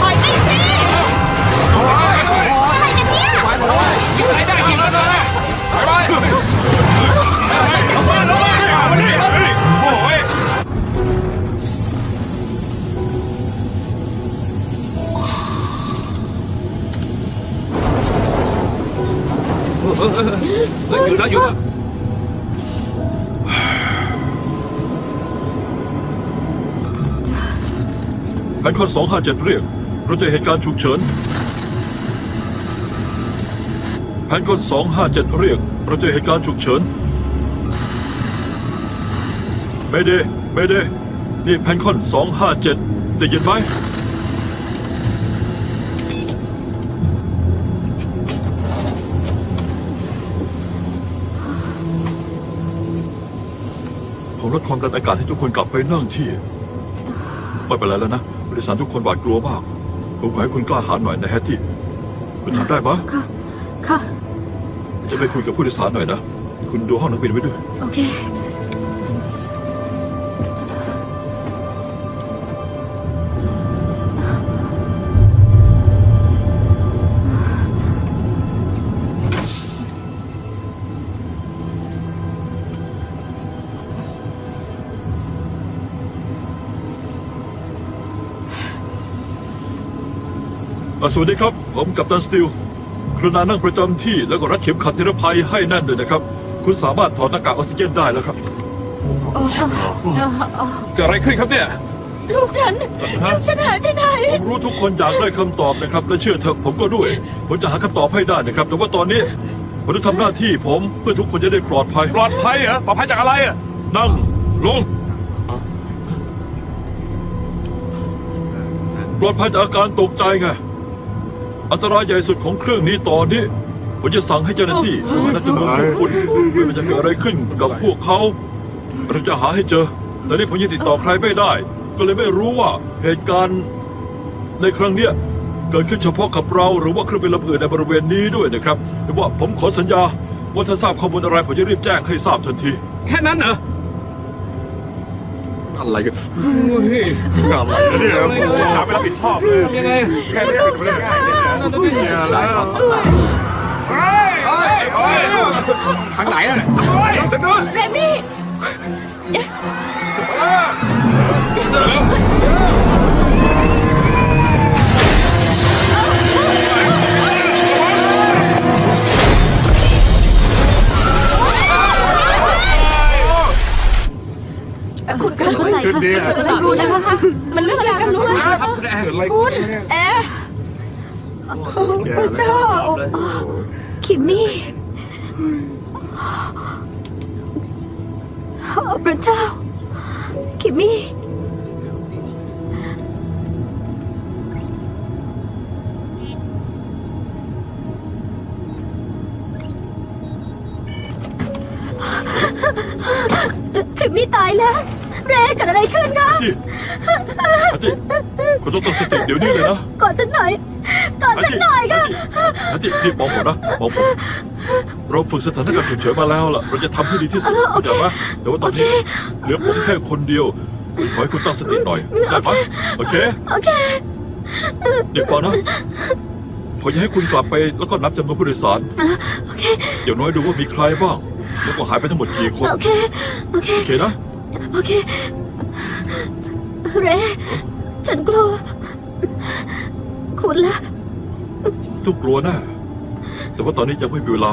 ปล่อยไปสิอะไรกันเนี่ย ยิงไหนได้ยิงเลย ไปไปลงมาลงมาโอ้ย อยู่แล้วอยู่แล้ว แพนคอน257เรียกเราจะเหตุการณ์ฉุกเฉินแพนคอน257เรียกเราจะเหตุการณ์ฉุกเฉินเมเดนี่แพนคอน257ได้ยินไหมผมลดความดันอากาศให้ทุกคนกลับไปนั่งที่ไม่เป็นไรแล้วนะผู้โดยสารทุกคนหวาดกลัวมากผมขอให้คุณกล้าหาญหน่อยนะแฮตตี้คุณทำได้ปะ ค่ะ ค่ะ จะไปคุยกับผู้โดยสารหน่อยนะคุณดูห้องนักบินไว้ด้วย โอเค สวัสดีครับผมกัปตันสตีลกรุณานั่งประจำที่แล้วก็รัดเข็มขัดนิรภัยให้แน่นด้วยนะครับคุณสามารถถอดหน้ากากออกซิเจนได้แล้วครับ เกิดอะไรขึ้นครับเนี่ย ลูกฉันหายไปไหน ผมรู้ทุกคนอยากได้คำตอบนะครับและเชื่อเถอะผมก็ด้วยผมจะหาคำตอบให้ได้นะครับแต่ว่าตอนนี้ผมต้องทำหน้าที่ผมเพื่อทุกคนจะได้ปลอดภัย ปลอดภัยเหรอปลอดภัยจากอะไรอ่ะ นั่งลงปลอดภัยจากอาการตกใจไงอันตรายใหญ่สุดของเครื่องนี้ตอนนี้ผมจะสั่งให้เจ้าหน้าที่นักดำเนินของคุณไม่ว่าจะเกิดอะไรขึ้นกับพวกเขาเราจะหาให้เจอแต่นี่ผมยังติดต่อใครไม่ได้ ก็เลยไม่รู้ว่าเหตุการณ์ในครั้งเนี้ยเกิดขึ้นเฉพาะกับเราหรือว่าเครื่องบินลำอื่นในบริเวณนี้ด้วยนะครับแต่ว่าผมขอสัญญาว่าถ้าทราบข้อมูลอะไรผมจะรีบแจ้งให้ทราบทันที แค่นั้นเหรอ อะไรกัน โอ้ย อะไรเนี่ยหาไม่รับผิดชอบเลย ยังไง แค่นี้เป็นเรื่องง่ายเนี่ยแล้ว ทางไหนอ่ะ เรมี่ คุณคะ เข้าใจค่ะไม่รู้นะคะ มันเรื่องอะไรกันรู้ไหม ครับคุณแอร์ คุณแอร์พระเจ้า คิมมี่พระเจ้า คิมมี่ คิมมี่ตายแล้ว เรเกิดอะไรขึ้นคะ อาทิคุณต้องตั้งสติเดี๋ยวนี้เลยนะ กอดฉันหน่อยกอดฉันหน่อยค่ะ อาทินี่มองผมนะมองผมเราฝึกสถานการณ์ฉุกเฉินมาแล้วล่ะเราจะทำให้ดีที่สุดเข้าใจไหมแต่ว่าตอนนี้เหลือผมแค่คนเดียวขอให้คุณตั้งสติหน่อยได้ไหมโอเค โอเค เดี๋ยวก่อนนะผมจะให้คุณกลับไปแล้วก็นับจำนวนผู้โดยสาร โอเค เดี๋ยวน้อยดูว่ามีใครบ้างแล้วก็หายไปทั้งหมดกี่คน โอเค โอเค โอเคนะ โอเค เร ฉันกลัว คุณล่ะ ทุกกลัวแน่แต่ว่าตอนนี้ยังไม่มีเวลา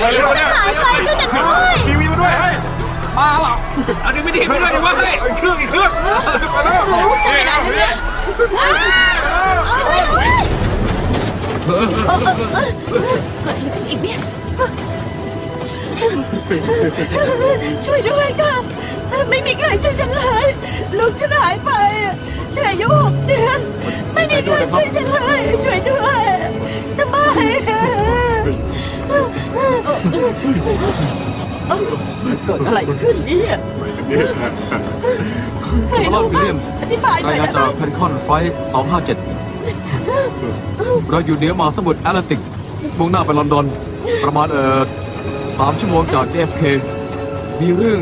หายไปช่วยฉันด้วย ทีวีมาด้วยเฮ้ย มาหรออันนี้ไม่ดีไม่ได้วะเฮ้ย เครื่องอีกเครื่องมาแล้ว ลูกฉันไปไหนแล้วเนี่ยเกิดอะไรขึ้นอีกเนี่ย ช่วยด้วยค่ะ ไม่มีใครช่วยฉันเลยลูกฉันหายไปอายุ6 เดือนไม่มีใครช่วยฉันเลยช่วยด้วยทำไมเกิดอะไรขึ้นเนี่ยใคร ลอ รู้ ดวิลเลียมส์ อธิบายหน่ รา อย ยงาน นะ จากแพนคอนไฟท์257 เราอยู่เหนือมหาสมุทรแอตแลนติก มุ่งหน้าไปลอนดอน ประมาณ3 ชั่วโมงจาก JFK มีเรื่อง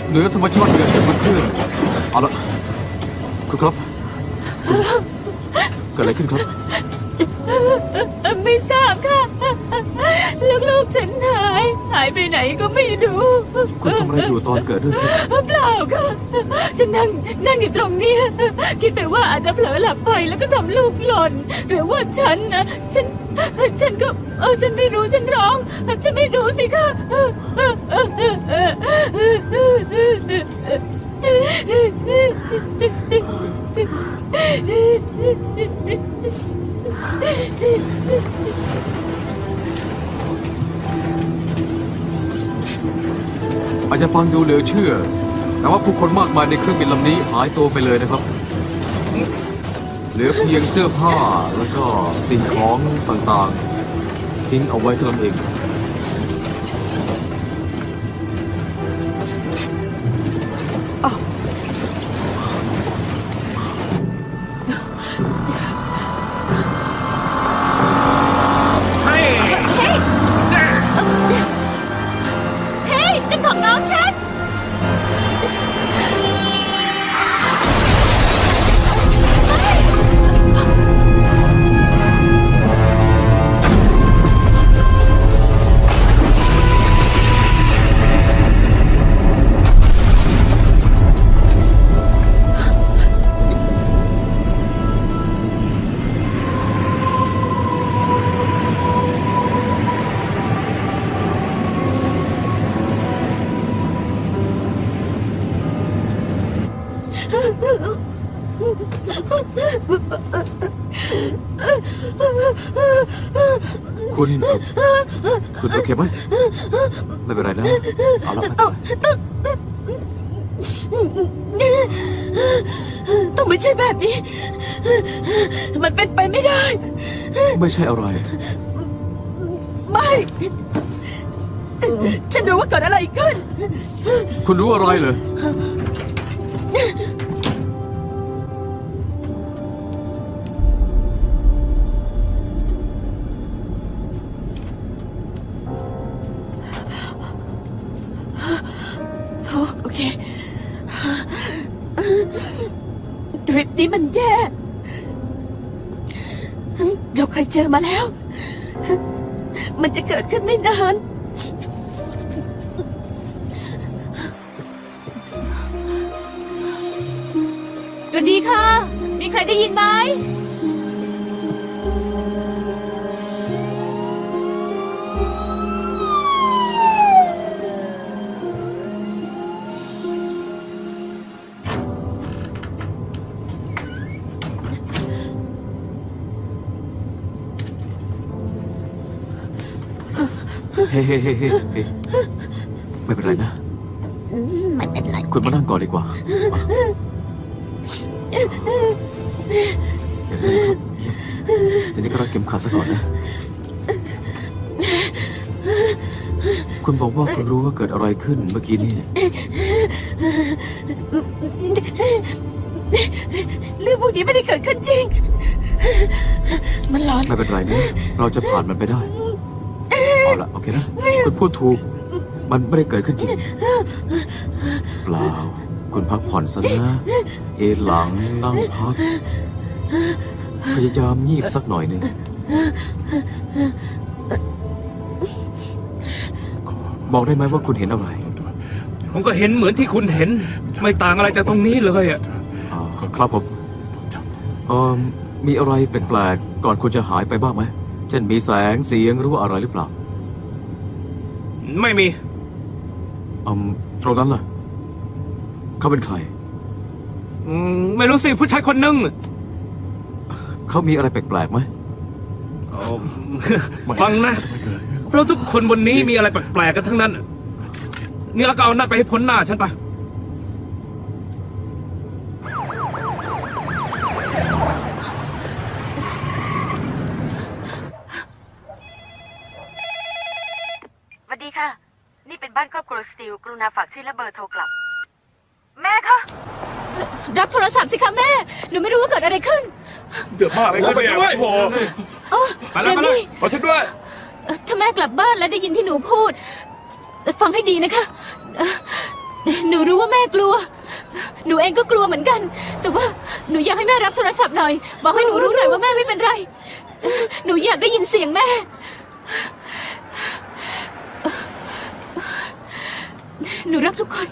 เหนือธรรมชาติเกิดขึ้นบนเครื่องเอาละคุณครับ เกิดอะไรขึ้นครับ ไม่ทราบค่ะ ลูกๆฉันหายไปไหนก็ไม่รู้ คุณทำอะไรอยู่ตอนเกิดเรื่องขึ้น เปล่าค่ะฉันนั่งอยู่ตรงเนี้ยคิดไปว่าอาจจะเผลอหลับไปแล้วก็ทำลูกหล่น หรือว่าฉันก็ฉันไม่รู้ฉันร้องฉันไม่รู้สิค่ะ อาจจะฟังดูเหลือเชื่อ แต่ว่าผู้คนมากมายในเครื่องบินลำนี้หายตัวไปเลยนะครับ เหลือเพียงเสื้อผ้าแล้วก็สิ่งของต่างๆ ทิ้งเอาไว้เท่านั้นเอง เฮ้ย เฮ้ยนั่นของน้องฉัน คุณโอเคไหมไม่เป็นไรนะเอาละไม่เป็นไร ต้องไม่ใช่แบบนี้ มันเป็นไปไม่ได้ ไม่ใช่อะไร ไม่ ฉันรู้ว่าเกิดอะไรขึ้น คุณรู้อะไรเหรอ โอเค ทริปนี้มันแย่ เราเคยเจอมาแล้ว มันจะเกิดขึ้นไม่นาน สวัสดีค่ะ มีใครได้ยินไหม เฮ้ไม่เป็นไรนะ ไม่เป็นไร คุณมานั่งก่อนดีกว่ามาทีนี้ก็รัดเข็มขัดซะก่อนนะ คุณบอกว่าคุณรู้ว่าเกิดอะไรขึ้นเมื่อกี้นี่ เรื่องพวกนี้ไม่ได้เกิดขึ้นจริง มันร้อน ไม่เป็นไรนะ เราจะผ่านมันไปได้ เอาละโอเคนะ คุณพูดถูก มันไม่ได้เกิดขึ้นจริง เปล่า คุณพักผ่อนซะนะ เอนหลังนั่งพัก พยายามงีบสักหน่อยหนึ่ง บอกได้ไหมว่าคุณเห็นอะไร ผมก็เห็นเหมือนที่คุณเห็น ไม่ต่างอะไรจากตรงนี้เลยอ่ะ ครับผมมีอะไรแปลกๆก่อนคุณจะหายไปบ้างไหม เช่นมีแสงเสียงหรือว่าอะไรหรือเปล่า ไม่มี ตรงนั้นล่ะ เขาเป็นใคร ไม่รู้สิผู้ชายคนหนึง เขามีอะไรแปลกๆไหม ฟังนะเราทุกคนบนนี้มีอะไรแปลกๆกันทั้งนั้นนี่แล้วก็เอาหน้าไปให้พ้นหน้าฉันไป สวัสดีค่ะ นี่เป็นบ้านครอบครัวสตีล กรุณาฝากชื่อและเบอร์โทรกลับ แม่คะ รับโทรศัพท์สิคะแม่ หนูไม่รู้ว่าเกิดอะไรขึ้น เดือดมากเลยก็ไม่อยากพอ ไปแล้วไปแล้ว ขอฉันด้วย ถ้าแม่กลับบ้านแล้วได้ยินที่หนูพูด ฟังให้ดีนะคะ หนูรู้ว่าแม่กลัว หนูเองก็กลัวเหมือนกัน แต่ว่า หนูอยากให้แม่รับโทรศัพท์หน่อย บอกให้หนูรู้หน่อยว่าแม่ไม่เป็นไร หนูอยากได้ยินเสียงแม่ หนูรักทุกคน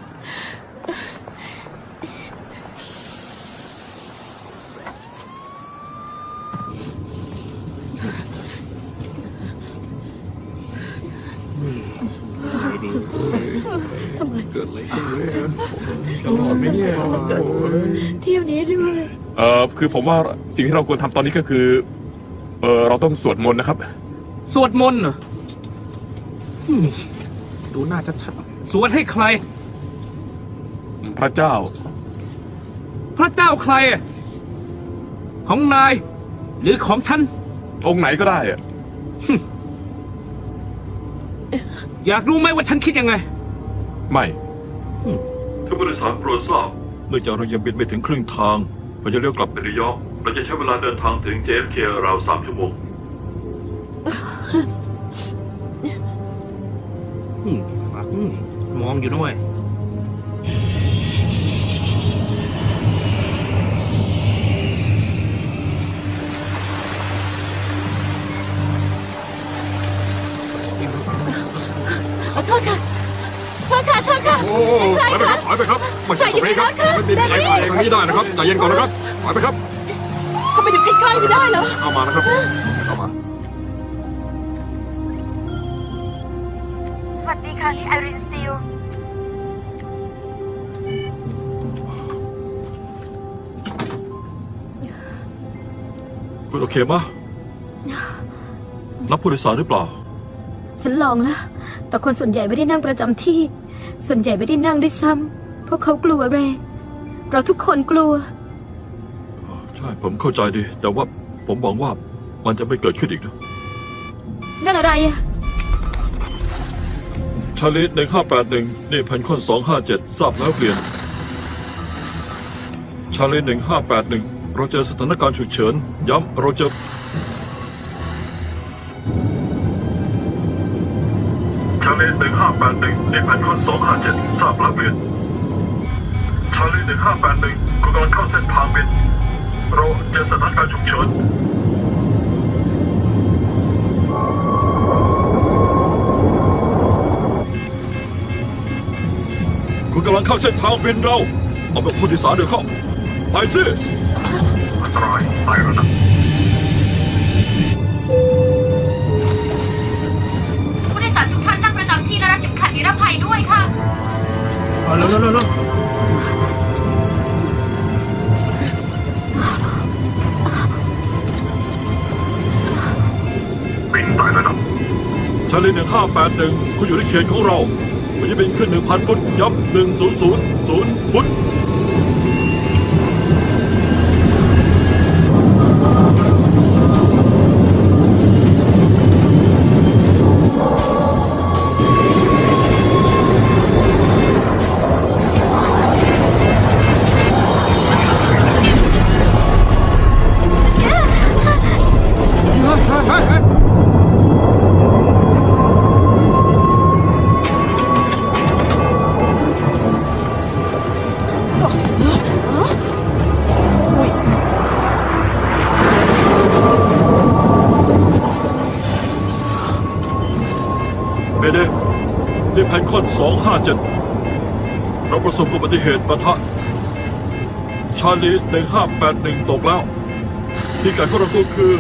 เกิดอะไรขึ้นเลยจะรอดไหมเนี่ย เที่ยวนี้ด้วย คือผมว่าสิ่งที่เราควรทำตอนนี้ก็คือ เราต้องสวดมนต์นะครับ สวดมนต์เหรอดูน่าจะชัดสวดให้ใคร พระเจ้า พระเจ้าใครอะของนาย หรือของฉัน องค์ไหนก็ได้อะ อยากรู้ไหมว่าฉันคิดยังไง ไม่ ท่านผู้โดยสารโปรดทราบเนื่องจากเรายังบินไม่ถึงครึ่งทางเราจะเลี้ยวกลับไปนิวยอร์กเราจะใช้เวลาเดินทางถึง JFK ราว3 ชั่วโมง มองอยู่ด้วย โทษค่ะ โทษค่ะ โทษค่ะ โอ้ถอยไปครับถอยไปครับไม่ใช่ตรงนี้ครับไม่มีใครไปทางนี้ได้นะครับใจเย็นก่อนนะครับถอยไปครับ เขาไปอยู่ใกล้ๆไม่ได้เหรอ เข้ามานะครับเข้ามา สวัสดีค่ะที่ไอรินสตีล คุณโอเคมะรับผู้โดยสารหรือเปล่า ฉันลองแล้วแต่คนส่วนใหญ่ไม่ได้นั่งประจำที่ ส่วนใหญ่ไม่ได้นั่งด้วยซ้ำพวกเขากลัวเรย์เราทุกคนกลัว ใช่ผมเข้าใจดี แต่ว่าผมหวังว่ามันจะไม่เกิดขึ้นอีกนะ นั่นอะไรอะ ชาลี1581นี่แพนคอน257ทราบแล้วเปลี่ยนชาลี1581เราเจอสถานการณ์ฉุกเฉินย้ำเราเจอชาลี1581นี่แพนคอน257ทราบแล้วเปลี่ยนชาลี1581คุณกำลังเข้าเส้นทางบินเราเจอสถานการณ์ฉุกเฉินคุณกำลังเข้าเส้นทางบินเราเอาแบบผู้โดยสารเดี๋ยวเข้าไปสิอันตรายไปแล้วนะ ผู้โดยสารทุกท่านนั่งประจำที่และรัดเข็มขัดนิรภัยด้วยค่ะ เร็ว บินตายแล้วนะชาลี1581คุณอยู่ในเขตของเราคุณจะบินขึ้น 1,000 ฟุตย้ำ1000 ฟุตเมเดนี่แพนคอน257เราประสบอุบัติเหตุปะทะชาลี1581ตกแล้วที่การของเราก็คือ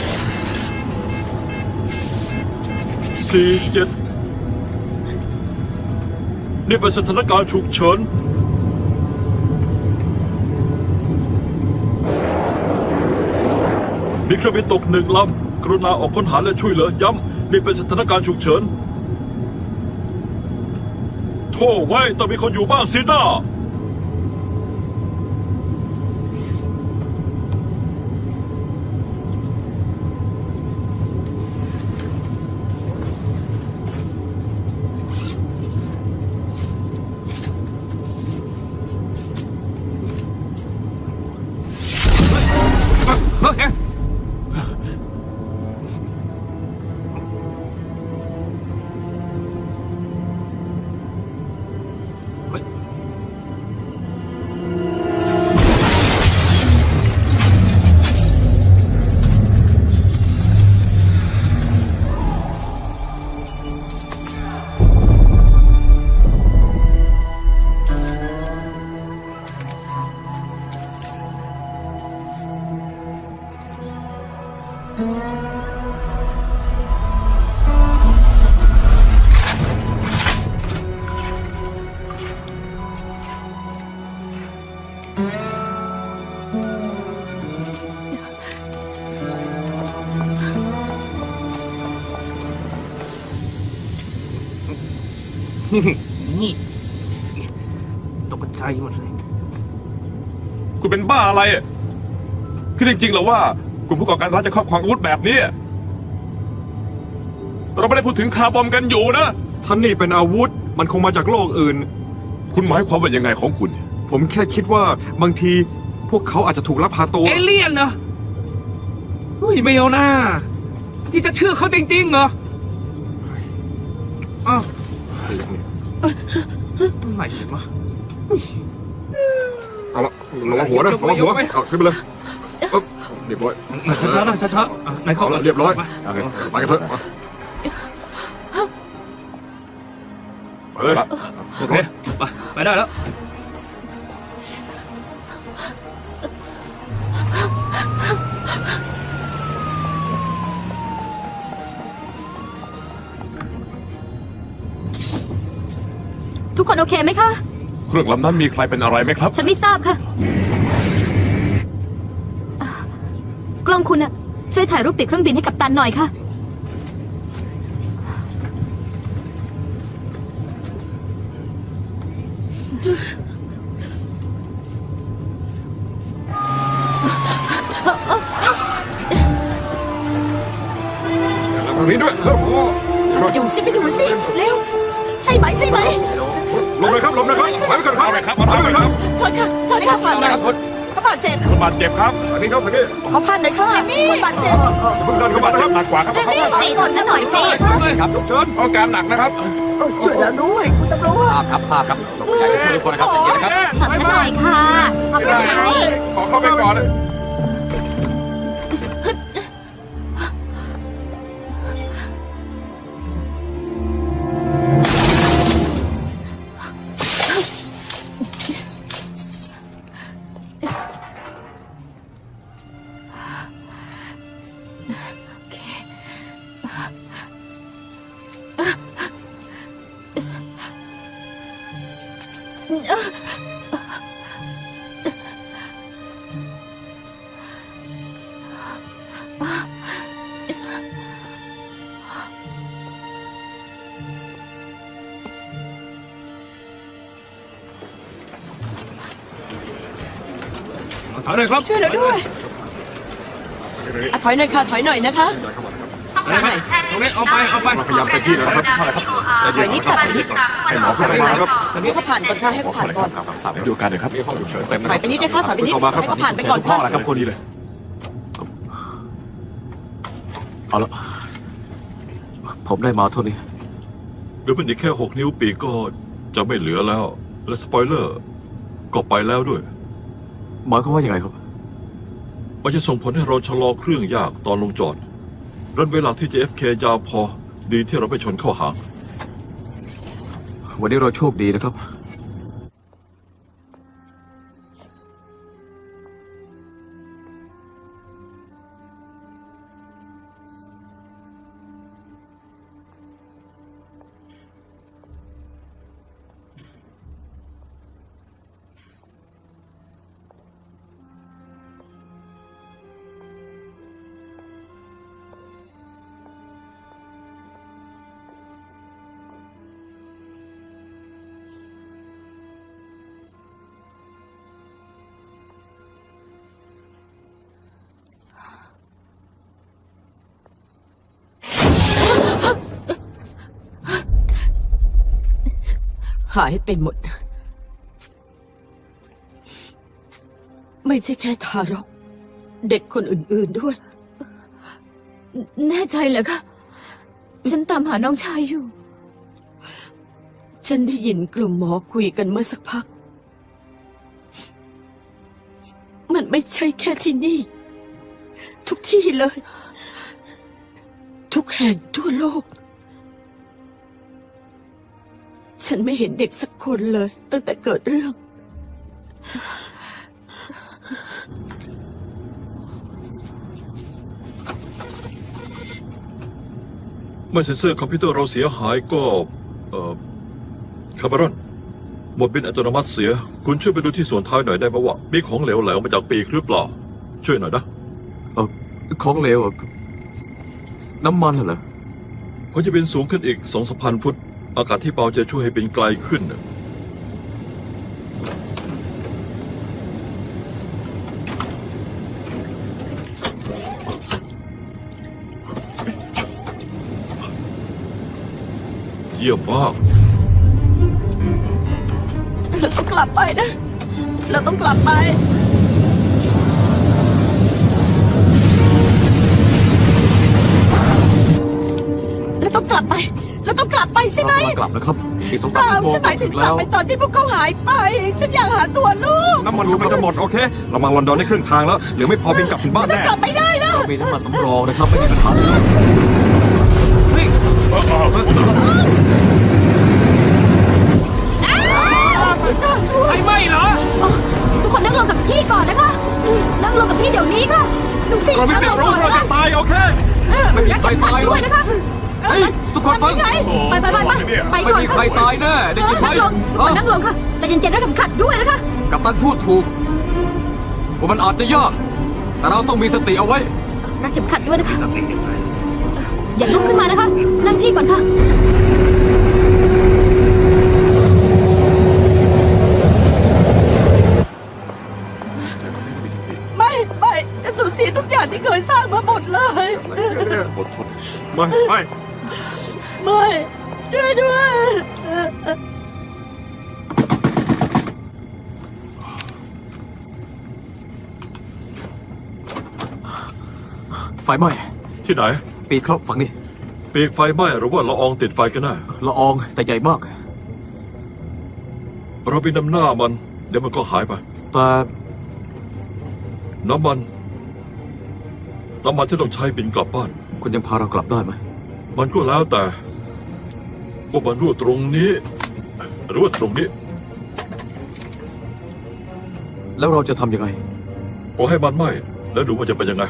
47นี่เป็นสถานการณ์ฉุกเฉินมีเครื่องบินตก1 ลำกรุณาออกค้นหาและช่วยเหลือย้ำนี่เป็นสถานการณ์ฉุกเฉินโธ่ไว้ต้องมีคนอยู่บ้างสินะ นี่ตกใจหมดเลย คุณเป็นบ้าอะไรอะคือจริงๆเหรอว่ากลุ่มผู้ก่อการร้ายจะครอบครองอาวุธแบบนี้ เราไม่ได้พูดถึงคาร์บอมกันอยู่นะ ท่านนี่เป็นอาวุธ มันคงมาจากโลกอื่น คุณหมายความว่ายังไงของคุณ ผมแค่คิดว่าบางทีพวกเขาอาจจะถูกลักพาตัว เอเลี่ยนเหรอเฮ้ยไม่เอาหน้านี่จะเชื่อเขาจริงๆเหรออ้าวไหนวะ เอาละระวังหัวนะระวังหัวเอาขึ้นไปเลยเรียบร้อย ช้าๆนะช้าๆไหนเขา เอาละเรียบร้อยโอเคไปกันเถอะ เฮ้ย โอเคไปได้แล้ว ทุกคนโอเคไหมคะ เครื่องลำนั้นมีใครเป็นอะไรไหมครับ ฉันไม่ทราบค่ะ กล้องคุณอะช่วยถ่ายรูปติดเครื่องบินให้กัปตันหน่อยค่ะ ทางนี้ด้วยเร็ว อยู่สิไปดูสิเร็วใช่ไหมใช่ไหม ลงเลยครับลงเลยครับถอยไปก่อนครับ เอาเลยครับ โทษค่ะโทษค่ะผ่านหน่อยเขาบาดเจ็บ คุณบาดเจ็บครับ อันนี้ครับอันนี้ เขาผ่านหน่อยค่ะคนบาดเจ็บ เพิ่งดันเข้ามานะครับ หนักกว่าครับ นี่สีสดฉันหน่อยสิ ครับเชิญอาการหนักนะครับ ช่วยแล้วด้วยคุณตำรวจ ทราบครับอยากจะช่วยทุกคนนะครับใจเย็นนะครับ ขอบฉันหน่อยค่ะขอบคุณไหม ขอเข้าไปก่อนเลย ถอยเลยครับ ช่วยแล้วด้วยถอยหน่อยค่ะถอยหน่อยนะคะ ตรงนี้เอาไป พยายามไปที่นะครับ ถอยนิดค่ะถอยนิด ให้หมอขึ้นมาครับ ให้เขาผ่านก่อนค่ะให้เขาผ่านก่อน ดูการเลยครับ ห้องฉุกเฉินเต็มนะ ถอยไปนิดนะคะถอยไปนิดให้เขาผ่านไปก่อน ห้อ ค่ะ งอะไรครับคนนี้เลย เอาละผมได้มาเท่านี้ หรือมันอีกแค่6 นิ้วปีกก็จะไม่เหลือแล้ว และสปอยเลอร์ก็ไปแล้วด้วย หมายความว่ายังไงครับ มันจะส่งผลให้เราชะลอเครื่องยากตอนลงจอดรันเวลาที่ JFK ยาวพอดีที่เราไม่ชนเข้าหาง วันนี้เราโชคดีนะครับ หายไปหมด ไม่ใช่แค่ทารก เด็กคนอื่นๆด้วย แน่ใจเหรอคะ ฉันตามหาน้องชายอยู่ ฉันได้ยินกลุ่มหมอคุยกันเมื่อสักพัก มันไม่ใช่แค่ที่นี่ ทุกที่เลย ทุกแห่งทั่วโลก ฉันไม่เห็นเด็กสักคนเลย ตั้งแต่เกิดเรื่อง เมื่อเซ็นเซอร์คอมพิวเตอร์เราเสียหายก็คาร์บอน หมดบินอัตโนมัติเสีย คุณช่วยไปดูที่ส่วนท้ายหน่อยได้ไหมว่ามีของเหลวไหลออกมาจากปีกหรือเปล่า ช่วยหน่อยนะ ของเหลวเหรอน้ำมันเหรอ ผมจะบินสูงขึ้นอีก2,000 ฟุต อากาศที่เบาจะช่วยให้บินไกลขึ้นน่ะเยี่ยมมาก เราต้องกลับไปนะ เราต้องกลับไป เราต้องกลับไป เราต้องกลับไปใช่ไหม เรากำลังกลับนะครับ อีก เป 2-3 ล่า ชั่วโมง ฉันหมายถึ ถึ ง ง กลั แล้ บ ว ไปตอนที่พวกเขาหายไป ฉันอยากหาตัวลูก น้ำมันกำลังจะหมดโอเค เรามาลอนดอนได้ครึ่งทางแล้วเหลือไม่พอบินกลับถึงบ้าน จะ แน่ กลับไม่ได้นะ เรามีน้ำมันสำรองนะครับ ไม่มีปัญหา เฮ้ย ไอ้ไม่เหรอ ทุกคนนั่งลงกับที่ก่อนนะคะ นั่งลงกับที่เดี๋ยวนี้ค่ะดูสิ เราไม่เสียรู้เราจะตายโอเค ไม่มีใครตายหรอก ด้วยนะคะ เฮ้ย ทุกคนฟัง ไปไปไปไปไป ไม่ ก่อน มี ค่ะ ใครตายแน่ ได้ยินไหม นั่งลงค่ะใจเย็นๆด้วยเข็มขัดด้วยนะคะ กัปตันพูดถูก ว่ามันอาจจะยาก แต่เราต้องมีสติเอาไว้ รัดเข็มขัดด้วยนะคะ อย่าลุกขึ้นมานะคะ นั่งที่ก่อนค่ะ ไม่จะสูญเสียทุกอย่างที่เคยสร้างมาหมดเลย อดทนไม่ ไม่ช่วยด้วย ไฟไหม้ ที่ไหน ปีกครับฝั่งนี้ ปีกไฟไหม้หรือว่าละอองติดไฟกันแน่ ละอองแต่ใหญ่มาก เราบินนำหน้ามัน เดี๋ยวมันก็หายไป แต่ น้ำมันที่ต้องใช้บินกลับบ้าน คุณยังพาเรากลับได้ไหม มันก็แล้วแต่ว่ามันรั่วตรงนี้ หรือว่าตรงนี้ แล้วเราจะทำยังไง พอให้มันไหม้แล้วดูว่าจะเป็นยังไง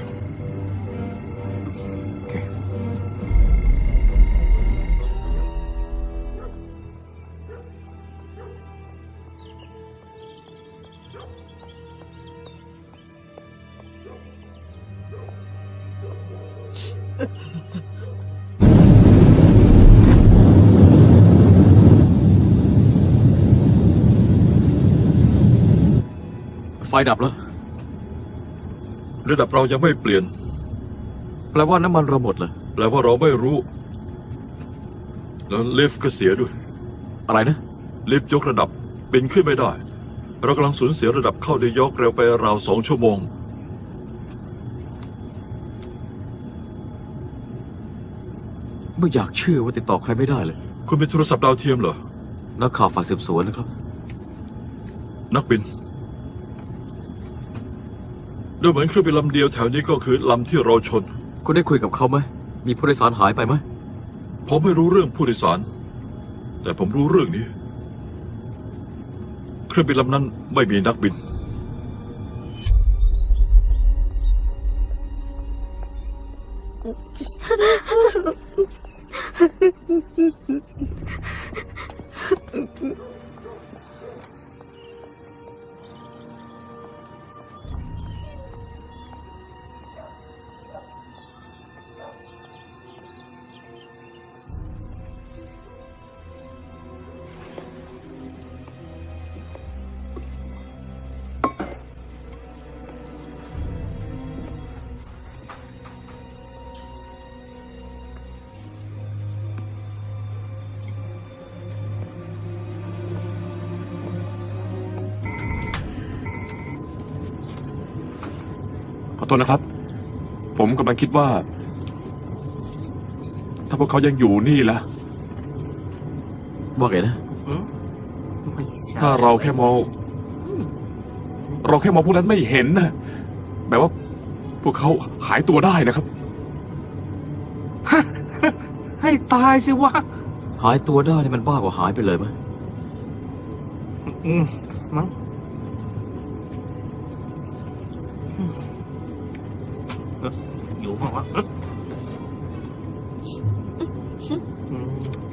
โอเค ไฟดับแล้ว ระดับเรายังไม่เปลี่ยน แปลว่าน้ำมันเราหมดเลย แปลว่าเราไม่รู้ แล้วลิฟต์ก็เสียด้วย อะไรนะ ลิฟต์ยกระดับบินขึ้นไม่ได้ เรากำลังสูญเสียระดับเข้านิวยอร์กเร็วไปราว2 ชั่วโมง ไม่อยากเชื่อว่าติดต่อใครไม่ได้เลย คุณเป็นโทรศัพท์ดาวเทียมเหรอ นักข่าวฝ่ายสืบสวนนะครับ นักบินดูเหมือนเครื่องบินลำเดียวแถวนี้ก็คือลำที่เราชน คุณได้คุยกับเขาไหม มีผู้โดยสารหายไปไหม ผมไม่รู้เรื่องผู้โดยสาร แต่ผมรู้เรื่องนี้ เครื่องบินลำนั้นไม่มีนักบิน ขอโทษนะครับ ผมกำลังคิดว่า ถ้าพวกเขายังอยู่นี่ล่ะ ว่าไงนะ ถ้าเราแค่มองพวกนั้นไม่เห็นนะแบบว่าพวกเขาหายตัวได้นะครับ ให้ตายสิวะ หายตัวได้นี่มันบ้ากว่าหายไปเลยไหม มั้งอยู่เปล่าวะ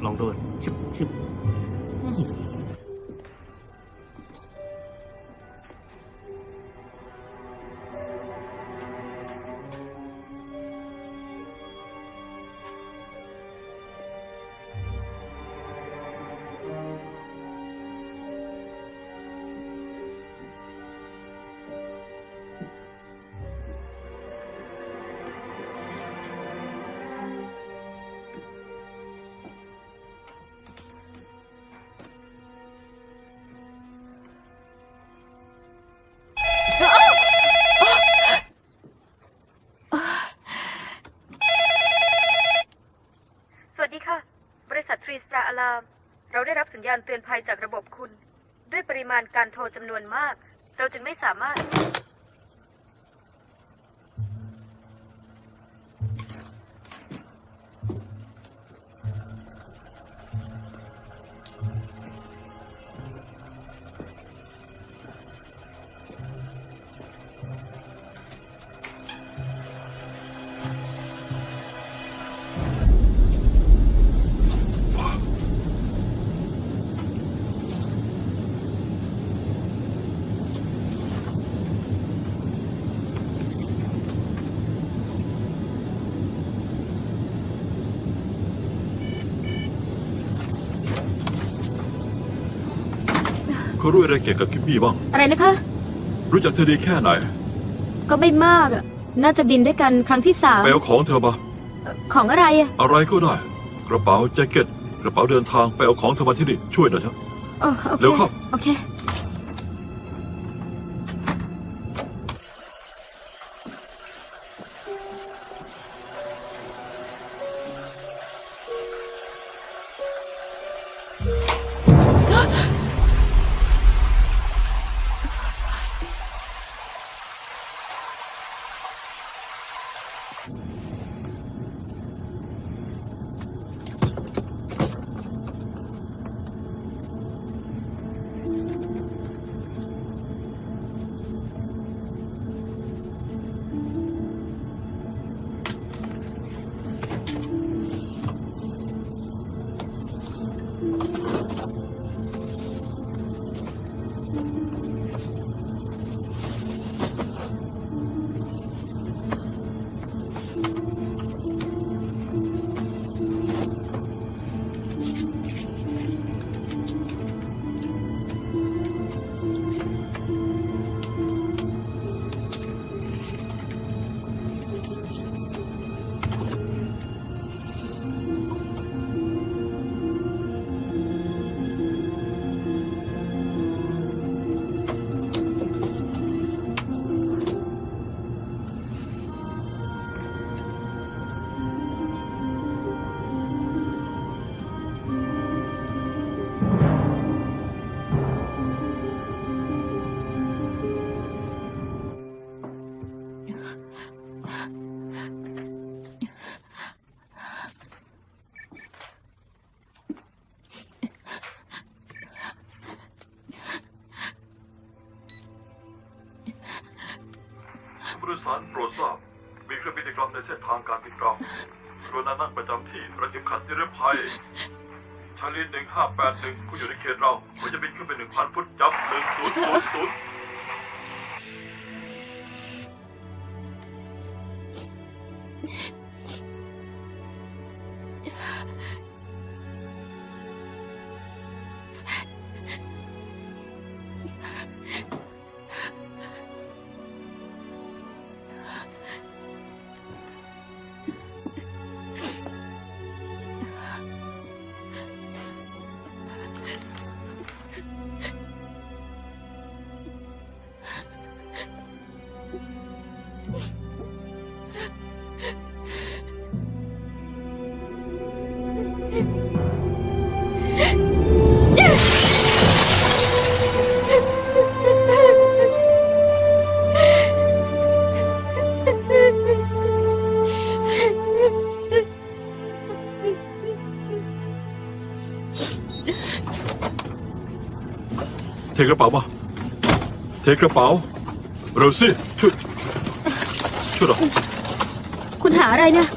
ลองดูชิบ ตือนภัยจากระบบคุณ ด้วยปริมาณการโทรจำนวนมาก เราจึงไม่สามารถ เขารู้อะไรเกี่ยวกับคิมมี่บ้าง อะไรนะคะ รู้จักเธอดีแค่ไหน ก็ไม่มากอะน่าจะบินด้วยกันครั้งที่ ไปเอาของเธอมา ของอะไรอะ อะไรก็ได้ กระเป๋าแจ็คเก็ตกระเป๋าเดินทางไปเอาของเธอมาที่นี่ช่วยหน่อยเถอะ อ๋อโอเค เร็วเข้า โอเค ผู้โดยสารโปรดทราบมีเครื่องบินอีกลำในเส้นทางการบินเรากรุณานั่งประจำที่ประจำขัดนิรภัยชาลี1581ผู้อยู่ในเขตเราผมจะบินขึ้นไป 1,000 ฟุตย้ำ1000เทกระเป๋ามาเทกระเป๋าเร็วสิช่วยหน่อย คุณหาอะไรเนี่ย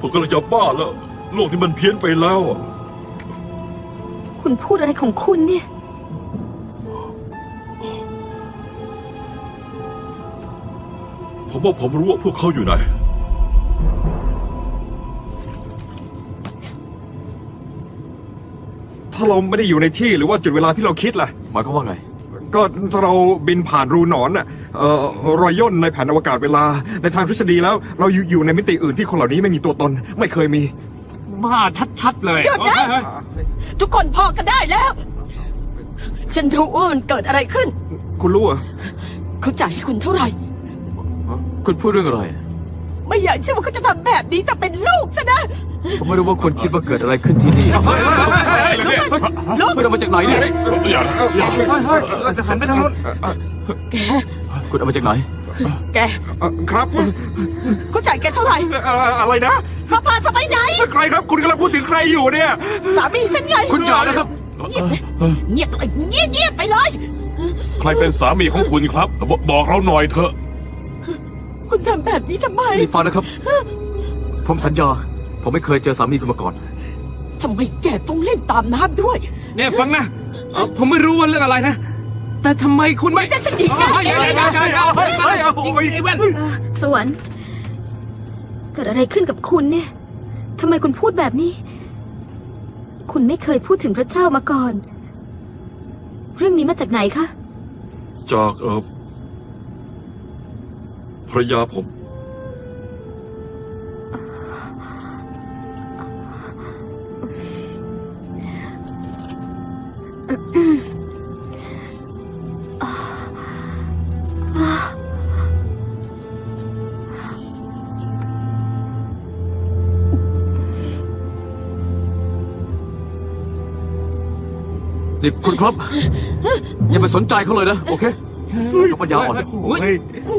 ผมกำลังจะบ้าแล้วโลกนี้มันเพี้ยนไปแล้วอะ คุณพูดอะไรของคุณเนี่ย ผมว่าผมรู้ว่าพวกเขาอยู่ไหน ถ้าเราไม่ได้อยู่ในที่หรือว่าจุดเวลาที่เราคิดล่ะ หมายความว่าไง ก็ถ้าเราบินผ่านรูหนอนน่ะ รอยย่นในแผนอวกาศเวลา ในทางทฤษฎีแล้ว เราอยู่ในมิติอื่นที่คนเหล่านี้ไม่มีตัวตน ไม่เคยมี บ้าชัดๆเลย หยุดนะ เฮ้ย ทุกคนพอกันได้แล้ว ฉันรู้ว่ามันเกิดอะไรขึ้น คุณรู้เหรอ เขาจ่ายให้คุณเท่าไหร่ คุณพูดเรื่องอะไร ไม่อยากเชื่อว่าเขาจะทำแบบนี้แต่เป็นลูกฉันนะ ผมไม่รู้ว่าคุณคิดว่าเกิดอะไรขึ้นที่นี่ ลูก คุณเอามาจากไหนเนี่ย อย่า เฮ้ยเราจะหันไปทางโน้น แก คุณเอามาจากไหน แก ครับ เขาจ่ายแกเท่าไหร่ อะไรนะ เขาพาเธอไปไหน ใครครับ คุณกำลังพูดถึงใครอยู่เนี่ย สามีฉันไง คุณอย่านะครับ เงียบเลยเงียบเลยเงียบไปเลย ใครเป็นสามีของคุณครับ บอกเราหน่อยเถอะ คุณทำแบบนี้ทำไม นี่ฟังนะครับ ผมสัญญา ผมไม่เคยเจอสามีคุณมาก่อน ทำไมแกต้องเล่นตามน้ำด้วย เนี่ยฟังนะผมไม่รู้ว่าเรื่องอะไรนะ แต่ทำไมคุณไม่ จะหนีไง อย่าไอ้แว่น สวรรค์เกิดอะไรขึ้นกับคุณเนี่ยทำไมคุณพูดแบบนี้ คุณไม่เคยพูดถึงพระเจ้ามาก่อน เรื่องนี้มาจากไหนคะ จากภรรยาผม นี่คุณครับ อย่าไปสนใจเขาเลยนะ โอเคเขาปัญญาอ่อน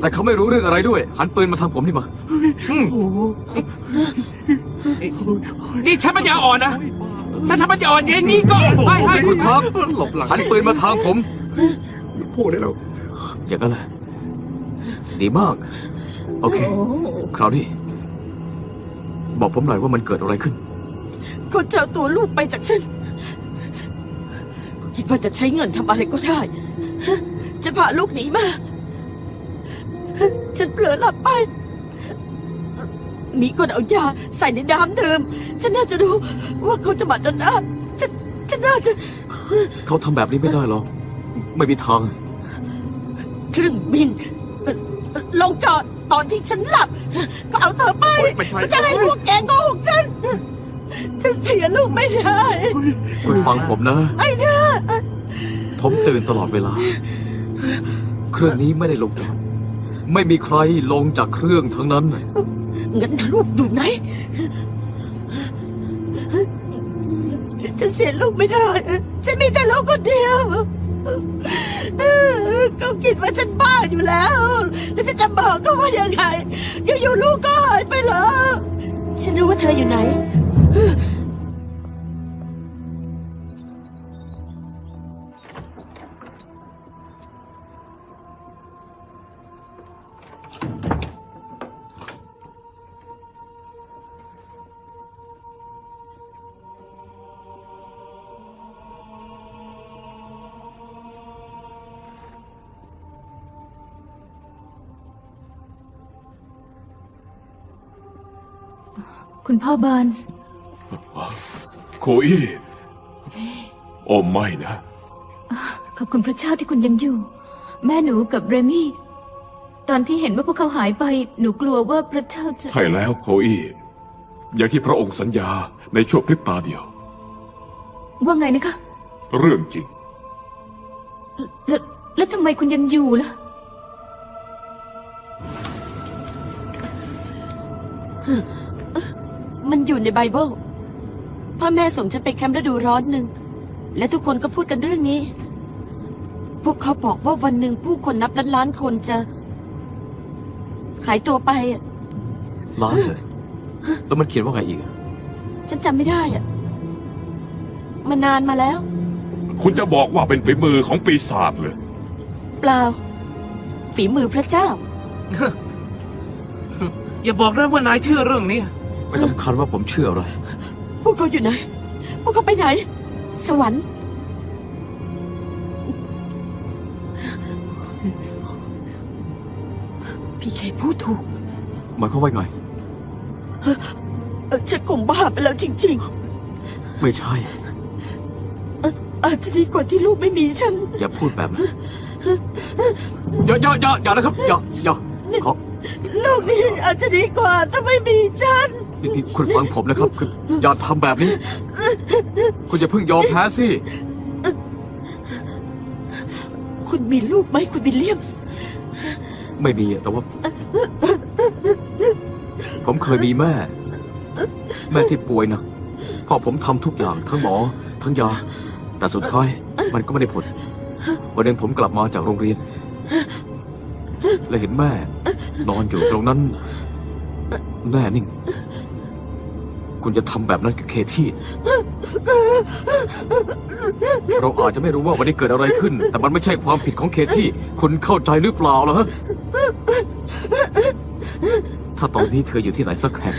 แต่เขาไม่รู้เรื่องอะไรด้วย หันปืนมาทางผมนี่มา นี่ฉันปัญญาอ่อนนะถ้าทำปัญญาอ่อนอย่างนี้ก็ให้ คุณครับหันปืนมาทางผม พูดได้แล้ว อย่างนั้นแหละดีมาก โอเค คราวนี้ บอกผมหน่อยว่ามันเกิดอะไรขึ้น เขาจะเอาตัวลูกไปจากฉันคิดว่าจะใช้เงินทำอะไรก็ได้ จะพาลูกหนีมา ฉันเผลอหลับไป มีคนเอายาใส่ในน้ำดื่มฉันน่าจะรู้ว่าเขาจะมาจนได้ฉันน่าจะ เขาทำแบบนี้ไม่ได้หรอก ไม่มีทาง เครื่องบินลงจอดตอนที่ฉันหลับ ก็เอาเธอไปจะให้พวกแกโกหกฉันเสียลูกไม่ได้ คุณฟังผมนะ ไอ้เธอ ผมตื่นตลอดเวลา เครื่องนี้ไม่ได้ลงจอด ไม่มีใครลงจากเครื่องทั้งนั้น งั้นลูกอยู่ไหนจะเสียลูกไม่ได้ ฉันมีแต่ลูกคนเดียวเขาคิดว่าฉันบ้าอยู่แล้ว แล้วจะบอกก็ว่ายังไงอยู่ๆลูกก็หายไปแล้วฉันรู้ว่าเธออยู่ไหน คุณพ่อบาร์นส์ โคอี้โอ้ไม่นะ ขอบคุณพระเจ้าที่คุณยังอยู่ แม่หนูกับเรมี่ ตอนที่เห็นว่าพวกเขาหายไป หนูกลัวว่าพระเจ้าจะ ใช่แล้วโคอี้อย่างที่พระองค์สัญญาในชั่วพริบตาเดียว ว่าไงนะคะ เรื่องจริง แล้วทำไมคุณยังอยู่ล่ะ มันอยู่ในไบเบิลพ่อแม่ส่งฉันไปแคมป์ฤดูร้อนหนึ่ง และทุกคนก็พูดกันเรื่องนี้ พวกเขาบอกว่าวันหนึ่งผู้คนนับล้านๆคนจะ หายตัวไปอะ ล้านเลย แล้วมันเขียนว่าไงอีก ฉันจำไม่ได้อะมานานมาแล้ว คุณจะบอกว่าเป็นฝีมือของปีศาจเลย เปล่า ฝีมือพระเจ้า อย่าบอกนะว่านายเชื่อเรื่องนี้ ไม่สำคัญว่าผมเชื่ออะไร พวกเขาอยู่ไหน พวกเขาไปไหน สวรรค์ พี่เคพูดถูก หมายความว่าไง ฉันคงบ้าไปแล้วจริง ไม่ใช่ ๆ อาจจะดีกว่าที่ลูกไม่มีฉัน อย่าพูดแบบนั้น อย่านะครับอย่าขอ ลูกนี่อาจจะดีกว่าถ้าไม่มีฉัน นี่คุณฟังผมนะครับคืออย่าทำแบบนี้ คุณอย่าเพิ่งยอมแพ้สิ คุณมีลูกไหมคุณวิลเลียมส์ ไม่มีแต่ว่า ผมเคยมีแม่ที่ป่วยหนักพ่อผมทำทุกอย่างทั้งหมอทั้งยา แต่สุดท้ายมันก็ไม่ได้ผล วันหนึ่งผมกลับมาจากโรงเรียน และเห็นแม่นอนอยู่ตรงนั้น แน่นิ่ง คุณจะทำแบบนั้นกับเคที่ เราอาจจะไม่รู้ว่าวันนี้เกิดอะไรขึ้น แต่มันไม่ใช่ความผิดของเคที่ คุณเข้าใจหรือเปล่าล่ะฮะ ถ้าตอนนี้เธออยู่ที่ไหนสักแห่ง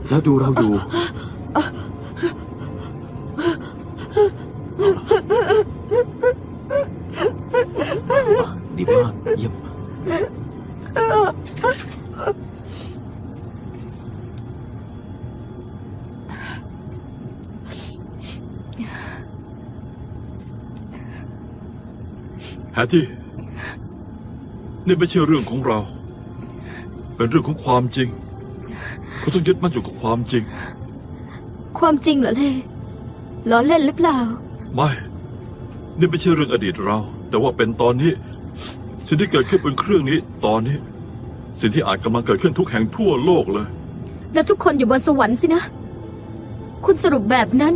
แล้วดูเราอยู่ ดีมากเยี่ยมแฮตตี้นี่ไม่ใช่เรื่องของเรา เป็นเรื่องของความจริงเขาต้องยึดมั่นอยู่กับความจริง ความจริงเหรอเล่ล้อเล่นหรือเปล่า ไม่นี่ไม่ใช่เรื่องอดีตเรา แต่ว่าเป็นตอนนี้ สิ่งที่เกิดขึ้นบนเครื่องนี้ตอนนี้ สิ่งที่อาจกำลังเกิดขึ้นทุกแห่งทั่วโลกเลย แล้วทุกคนอยู่บนสวรรค์สินะ คุณสรุปแบบนั้น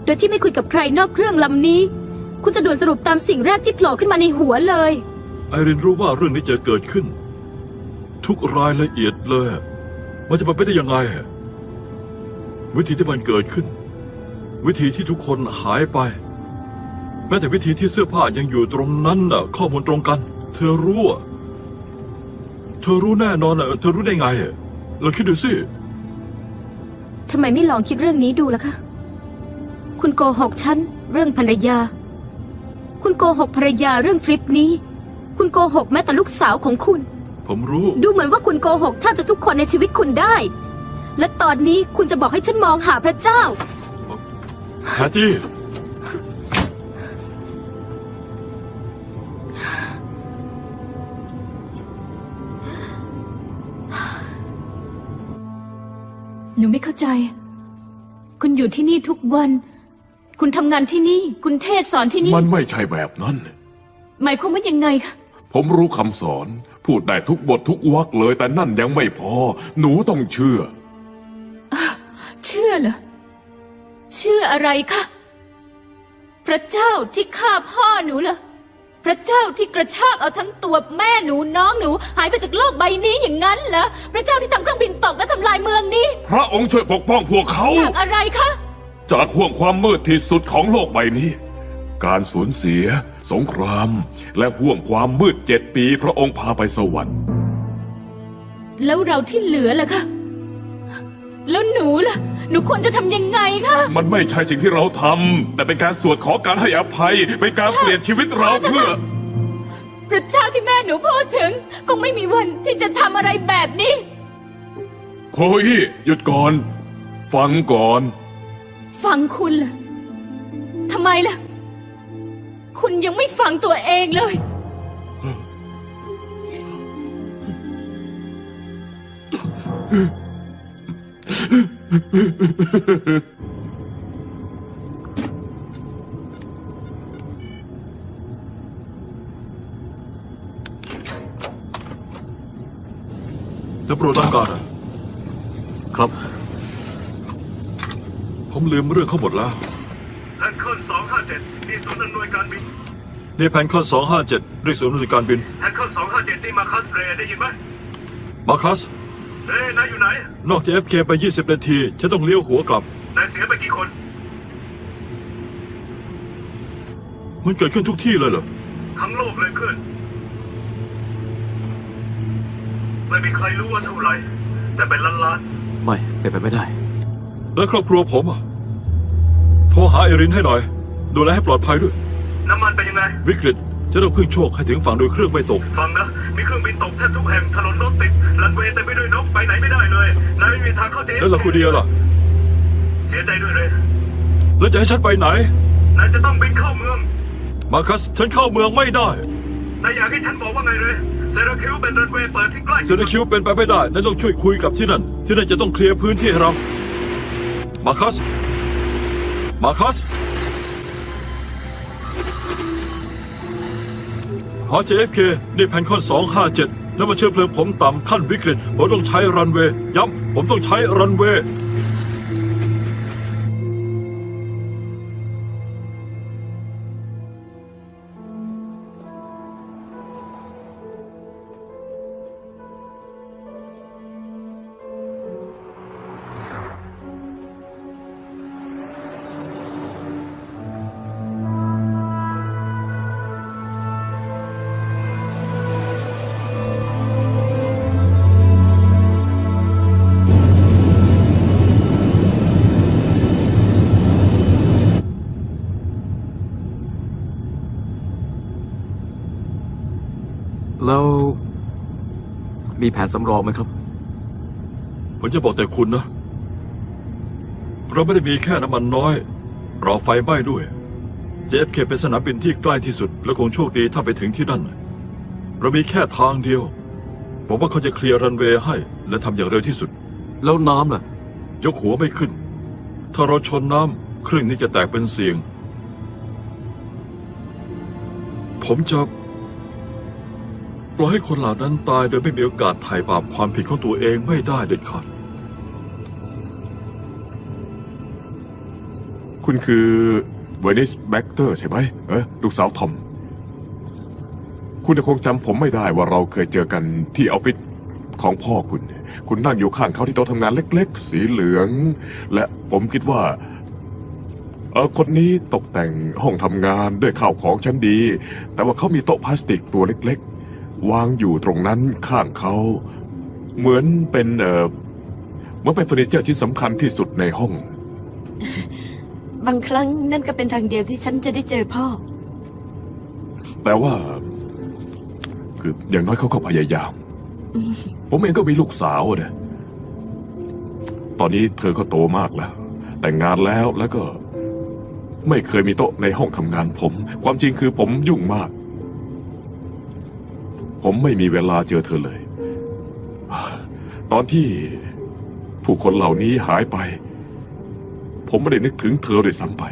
โดยที่ไม่คุยกับใครนอกเครื่องลำนี้ คุณจะด่วนสรุปตามสิ่งแรกที่โผล่ขึ้นมาในหัวเลย ไอรินรู้ว่าเรื่องนี้จะเกิดขึ้น ทุกรายละเอียดเลยมันจะมาเป็นได้ยังไงวิธีที่มันเกิดขึ้น วิธีที่ทุกคนหายไปแม้แต่วิธีที่เสื้อผ้ายังอยู่ตรงนั้นน่ะข้อมูลตรงกัน เธอรู้แน่นอนน่ะเธอรู้ได้ไงเราคิดดูสิ ทำไมไม่ลองคิดเรื่องนี้ดูล่ะคะ คุณโกหกฉันเรื่องภรรยา คุณโกหกภรรยาเรื่องทริปนี้ คุณโกหกแม้แต่ลูกสาวของคุณ ผมรู้ ดูเหมือนว่าคุณโกหกแทบจะทุกคนในชีวิตคุณได้ และตอนนี้คุณจะบอกให้ฉันมองหาพระเจ้า แฮตตี้ หนูไม่เข้าใจ คุณอยู่ที่นี่ทุกวัน คุณทำงานที่นี่ คุณเทศสอนที่นี่ มันไม่ใช่แบบนั้น หมายความว่ายังไงคะ ผมรู้คำสอน พูดได้ทุกบททุกวรรคเลย แต่นั่นยังไม่พอ หนูต้องเชื่อ เชื่อเหรอ เชื่ออะไรคะ พระเจ้าที่ฆ่าพ่อหนูเหรอ พระเจ้าที่กระชากเอาทั้งตัวแม่หนูน้องหนูหายไปจากโลกใบนี้อย่างนั้นเหรอ พระเจ้าที่ทำเครื่องบินตกและทำลายเมืองนี้ พระองค์ช่วยปกป้องพวกเขา จากอะไรคะ จากห่วงความมืดที่สุดของโลกใบนี้ การสูญเสีย สงคราม และห่วงความมืด7 ปีพระองค์พาไปสวรรค์ แล้วเราที่เหลือล่ะคะ แล้วหนูล่ะ หนูควรจะทำยังไงคะ มันไม่ใช่สิ่งที่เราทำแต่เป็นการสวดขอการให้อภัย เป็นการเปลี่ยนชีวิตเราเพื่อ พระเจ้าที่แม่หนูพูดถึงคงไม่มีวันที่จะทำอะไรแบบนี้ โคอี้หยุดก่อน ฟังก่อน ฟังคุณล่ะทำไมล่ะ คุณยังไม่ฟังตัวเองเลย จะโปรดต้องการอะ ครับ ผมลืมเรื่องเขาหมดแล้ว แพนเคิล257นี่ศูนย์อำนวยการบิน นี่แพนคอน257เรียกศูนย์อำนวยการบิน แพนเคิล257นี่มาคัสเรย์ได้ยินไหม มาคัส เฮ้ยนายอยู่ไหน นอกจาก FK ไป20 นาทีฉันต้องเลี้ยวหัวกลับ นายเสียไปกี่คน มันเกิดขึ้นทุกที่เลยเหรอ ทั้งโลกเลยเพื่อนไม่มีใครรู้ว่าเท่าไหร่แต่เป็นล้าน ไม่เป็นไปไม่ได้ แล้วครอบครัวผมอ่ะ โทรหาเอรินให้หน่อย ดูแลให้ปลอดภัยด้วย ๆน้ำมันเป็นยังไง วิกฤตจะต้องพึ่งโชคให้ถึงฝั่งโดยเครื่องไม่ตก ฟังนะ มีเครื่องบินตกแทบทุกแห่งถนนรถติดรันเวย์เต็มไปด้วยนกไปไหนไม่ได้เลยนายไม่มีทางเข้าใจ แล้วลาคูเดียล่ะ เสียใจด้วยเลย แล้วจะให้ฉันไปไหน นายจะต้องบินเข้าเมือง มาคัสฉันเข้าเมืองไม่ได้ นายอยากให้ฉันบอกว่าไงเลยเซราคิวเป็นรันเวย์เปิดที่ใกล้ เซนาคิวเป็นไปไม่ได้นายต้องช่วยคุยกับที่นั่นจะต้องเคลียร์พื้นที่ให้เรามาคัสหอ JFK นี่แพนคอน257แล้วมาเชื้อเพลิงผมต่ำขั้นวิกฤตผมต้องใช้รันเวย์ย้ำผมต้องใช้รันเวย์แล้วมีแผนสำรองไหมครับ ผมจะบอกแต่คุณนะ เราไม่ได้มีแค่น้ำมันน้อยรอไฟไหม้ด้วย JFK เป็นสนามบินที่ใกล้ที่สุดและคงโชคดีถ้าไปถึงที่นั่น เรามีแค่ทางเดียวผมว่าเขาจะเคลียร์รันเวย์ให้และทำอย่างเร็วที่สุด แล้วน้ำล่ะ ยกหัวไม่ขึ้น ถ้าเราชนน้ำเครื่องนี้จะแตกเป็นเสียง ผมจะปล่อยให้คนเหล่านั้นตายโดยไม่มีโอกาสไถ่บาปความผิดของตัวเองไม่ได้เด็ดขาด คุณคือเวนิสแบ็กเตอร์ใช่ไหมลูกสาวทอม คุณคงจำผมไม่ได้ว่าเราเคยเจอกันที่ออฟฟิศของพ่อคุณ คุณนั่งอยู่ข้างเขาที่โต๊ะทำงานเล็กๆสีเหลือง และผมคิดว่าคนนี้ตกแต่งห้องทำงานด้วยข้าวของชั้นดี แต่ว่าเขามีโต๊ะพลาสติกตัวเล็กๆวางอยู่ตรงนั้นข้างเขาเหมือนเป็นเฟอร์นิเจอร์ที่สำคัญที่สุดในห้อง บางครั้งนั่นก็เป็นทางเดียวที่ฉันจะได้เจอพ่อ แต่ว่าคืออย่างน้อยเขาก็พยายาม ผมเองก็มีลูกสาวนะตอนนี้เธอก็โตมากแล้วแต่งงานแล้วก็ไม่เคยมีโต๊ะในห้องทำงานผมความจริงคือผมยุ่งมากผมไม่มีเวลาเจอเธอเลย ตอนที่ผู้คนเหล่านี้หายไปผมไม่ได้นึกถึงเธอเลยซ้ำไป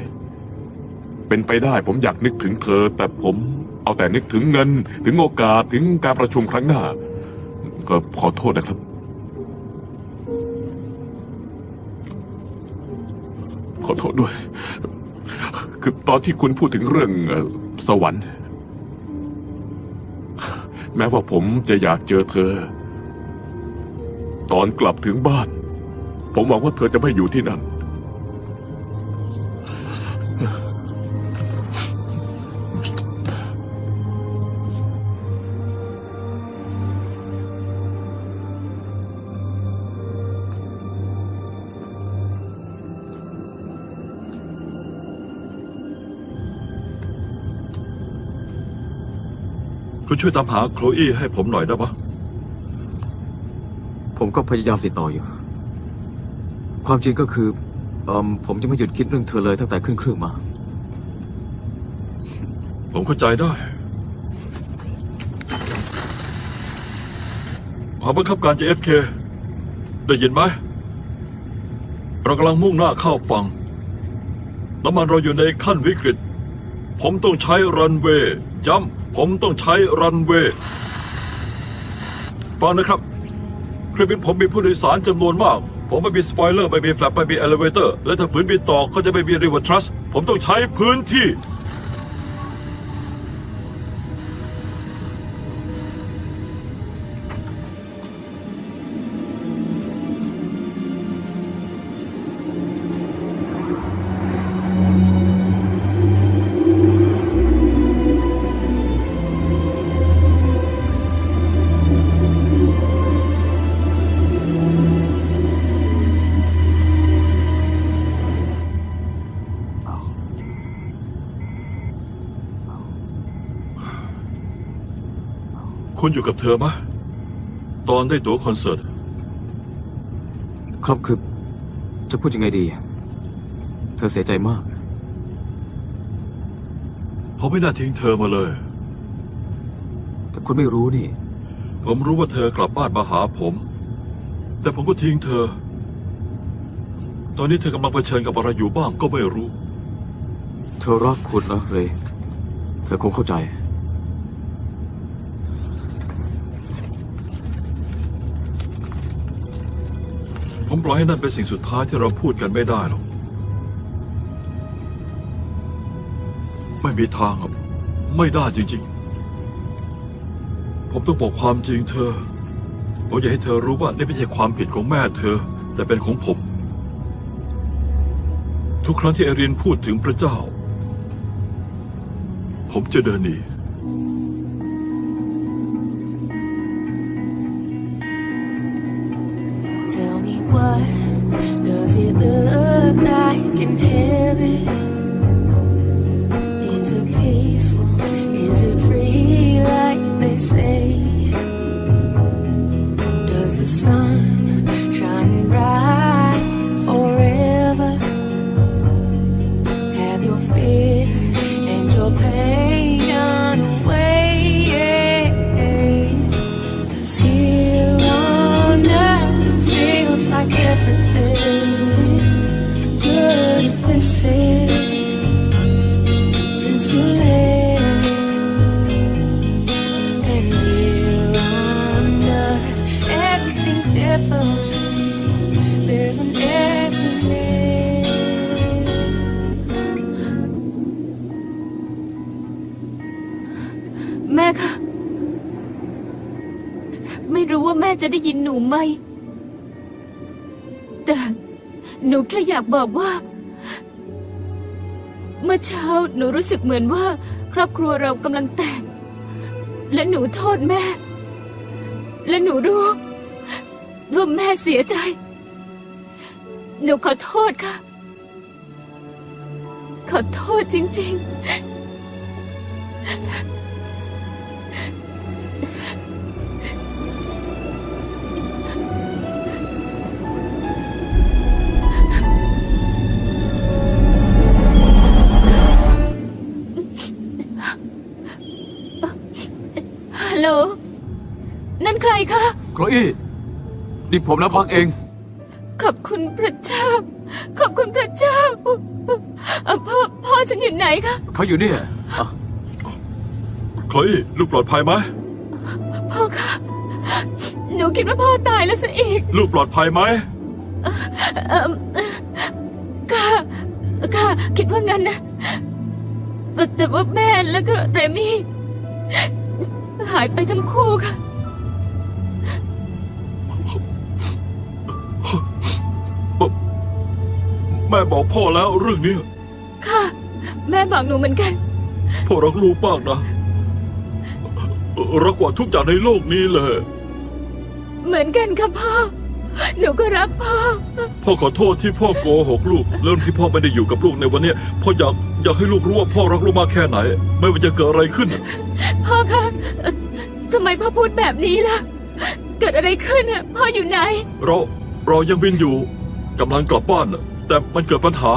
เป็นไปได้ผมอยากนึกถึงเธอแต่ผมเอาแต่นึกถึงเงินถึงโอกาสถึงการประชุมครั้งหน้าก็ขอโทษนะครับขอโทษด้วยคือตอนที่คุณพูดถึงเรื่องสวรรค์แม้ว่าผมจะอยากเจอเธอตอนกลับถึงบ้านผมหวังว่าเธอจะไม่อยู่ที่นั่นคุณช่วยตามหาโคลอี้ให้ผมหน่อยได้ปะ ผมก็พยายามติดต่ออยู่ ความจริงก็คือผมจะไม่หยุดคิดเรื่องเธอเลยตั้งแต่ขึ้นเครื่องมา ผมเข้าใจได้หอบังคับการ JFK ได้ยินไหมเรากำลังมุ่งหน้าเข้าฝั่งน้ำมันเราอยู่ในขั้นวิกฤตผมต้องใช้รันเวย์ย้ำผมต้องใช้รันเวย์ฟังนะครับเครื่องบินผมมีผู้โดยสารจำนวนมากผมไม่มีสปอยเลอร์ไม่มีแฟลปไม่มีเอเลเวเตอร์และถ้าฝืนบินต่อก็จะไม่มีริเวอร์ทรัสผมต้องใช้พื้นที่คุณอยู่กับเธอมะตอนได้ตั๋วคอนเสิร์ต ครับคือจะพูดยังไงดี เธอเสียใจมาก เขาไม่น่าทิ้งเธอมาเลย แต่คุณไม่รู้นี่ ผมรู้ว่าเธอกลับบ้านมาหาผม แต่ผมก็ทิ้งเธอ ตอนนี้เธอกำลังเผชิญกับอะไรอยู่บ้างก็ไม่รู้ เธอรักคุณนะเรย์เธอคงเข้าใจ ผมปล่อยให้นั่นเป็นสิ่งสุดท้ายที่เราพูดกันไม่ได้หรอก ไม่มีทางครับไม่ได้จริงๆ ผมต้องบอกความจริงเธอ ผมอยากให้เธอรู้ว่านี่ไม่ใช่ความผิดของแม่เธอ แต่เป็นของผม ทุกครั้งที่เอรินพูดถึงพระเจ้า ผมจะเดินหนี Tell me what does it look like in heaven? Is it peaceful? Is it free like they say? Does the sun shine bright forever? Have your fears and your pain gone away? 'Cause here on earth feels like everything good is missing since you left. And here on earth everything's different. There's an emptiness. แม่คะไม่รู้ว่าแม่จะได้ยินหนูไหม แต่หนูแค่อยากบอกว่า เมื่อเช้าหนูรู้สึกเหมือนว่า ครอบครัวเรากำลังแตก และหนูโทษแม่ และหนูรู้ว่าแม่เสียใจ หนูขอโทษค่ะ ขอโทษจริงๆ ฮัลโหล นั่นใครคะ โคลอี้นี่ผมนะบักเอง ขอบคุณพระเจ้า ขอบคุณพระเจ้าพ่อฉันอยู่ไหนคะ เขาอยู่เนี่ยอ่ะ คลอยลูกปลอดภัยไหม พ่อคะ หนูคิดว่าพ่อตายแล้วซะอีก ลูกปลอดภัยไหม ค่ะคิดว่างั้นนะ แต่ว่าแม่แล้วก็เรมี่ หายไปทั้งคู่ค่ะ แม่บอกพ่อแล้วเรื่องนี้ ค่ะ แม่บอกหนูเหมือนกัน พ่อรักลูกมากนะรักกว่าทุกอย่างในโลกนี้เลย เหมือนกันค่ะพ่อ หนูก็รักพ่อ พ่อขอโทษที่พ่อโกหกลูกแล้วที่พ่อไม่ได้อยู่กับลูกในวันนี้พ่ออยากให้ลูกรู้ว่าพ่อรักลูกมากแค่ไหน ไม่ว่าจะเกิดอะไรขึ้น พ่อคะทำไมพ่อพูดแบบนี้ล่ะ เกิดอะไรขึ้นอ่ะพ่ออยู่ไหน เรายังบินอยู่กำลังกลับบ้านแต่มันเกิดปัญหา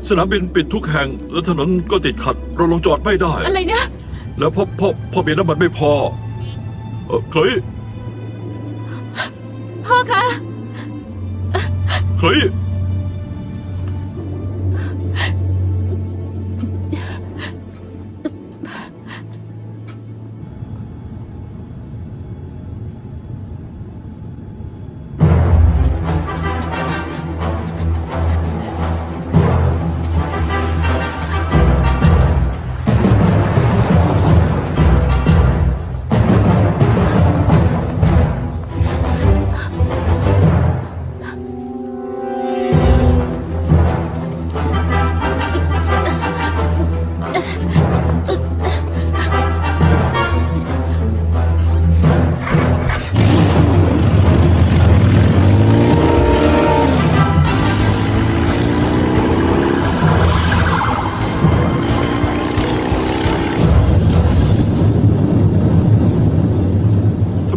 สนามบินปิดทุกแห่งแล้วถนนก็ติดขัด เราลงจอดไม่ได้ อะไรนะ แล้วพ่อมีน้ำมันไม่พอเคย พ่อคะ เคย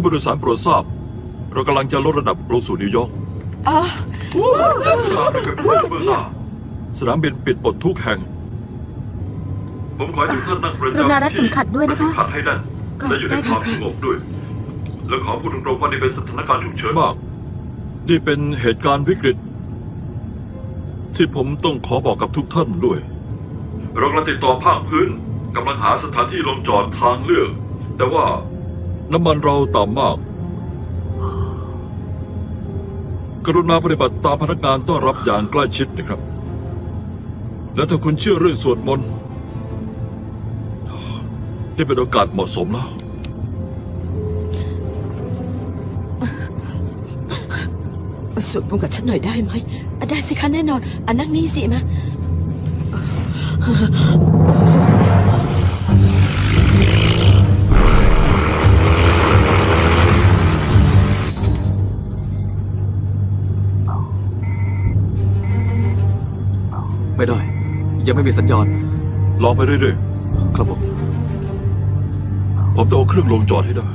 ผู้โดยสารโปรดทราบ เรากำลังจะลดระดับลงสู่นิวยอร์กสนามบินปิดหมดทุกแห่ง ผมขอให้ทุกท่านนั่งประ กรุณารัด จำ เข็ ที่ มขัดด้วยนะคะ ขัดให้แน่นและอยู่ในความสงบด้วย แล้วขอพูดตรงๆว่านี่เป็นสถานการณ์ฉุกเฉิน มาก นี่เป็นเหตุการณ์วิกฤต ที่ผมต้องขอบอกกับทุกท่านด้วย เรากำลังติดต่อภาคพื้นกำลังหาสถานที่ลงจอดทางเลือก แต่ว่า น้ำมันเราต่ำมาก กรุณาปฏิบัติตามพนักงานต้อนรับอย่างใกล้ชิดนะครับ และถ้าคุณเชื่อเรื่องสวดมนต์นี่เป็นโอกาสเหมาะสมแล้ว สวดมนต์กับฉันหน่อยได้ไหมได้สิคะแน่นอนนั่งนี่สิมา ไม่ได้ ยังไม่มีสัญญาณ ลองไปเรื่อย ครับผม ๆ ผมต้องเอาเครื่องลงจอดให้ได้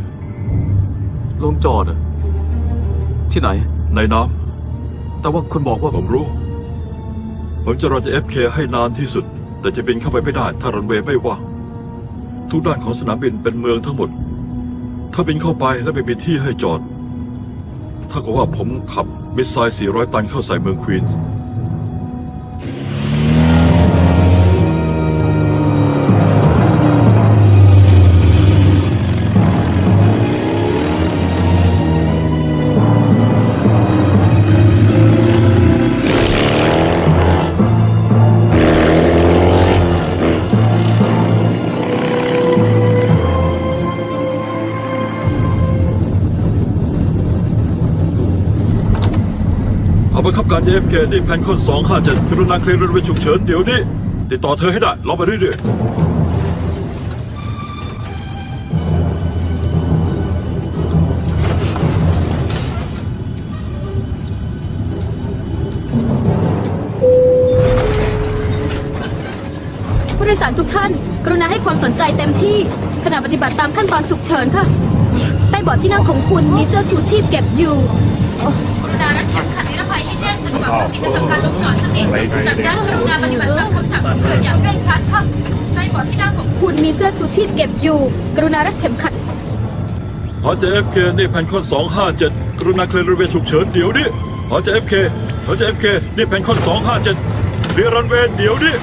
ลงจอดอะที่ไหน ในน้ แต่ว่าคุณบอกว่า ำผมรู้ ผมจะรอจะ FK ให้นานที่สุด แต่จะบินเข้าไปไม่ได้ถ้ารันเวย์ไม่ว่างทุกด้านของสนามบินเป็นเมืองทั้งหมด ถ้าบินเข้าไปและไม่มีที่ให้จอดถ้ากับว่าผมขับมิสไซล์400 ตันเข้าใส่เมืองควีนส์ บังคับการ JFK ที่แพนคอน257กรุณาเคลียร์รถไฟฉุกเฉินเดี๋ยวนี้ติดต่อเธอให้ได้รอไปเรื่อยๆ ผู้โดยสารทุกท่าน กรุณาให้ความสนใจเต็มที่ขณะปฏิบัติตามขั้นตอนฉุกเฉินค่ะ ใต้เบาะที่นั่งของคุณมีเสื้อชูชีพเก็บอยู่กรุณารัดเข็มขัดนิรภัยให้แน่นจนกว่าเครื่องบินจะทำการลงจอดสนิทจากนั้นกรุณาปฏิบัติตามคำสั่งของเรืออย่างเคร่งครัดค่ะใต้เบาะที่นั่งของคุณมีเสื้อชูชีพเก็บอยู่ กรุณารัดเข็มขัด ขอ JFK นี่แพนคอน257กรุณาเคลียร์รถไฟฉุกเฉินเดี๋ยวนี้ขอ JFK นี่แพนคอน257เคลียร์รันเวย์เดี๋ยวนี้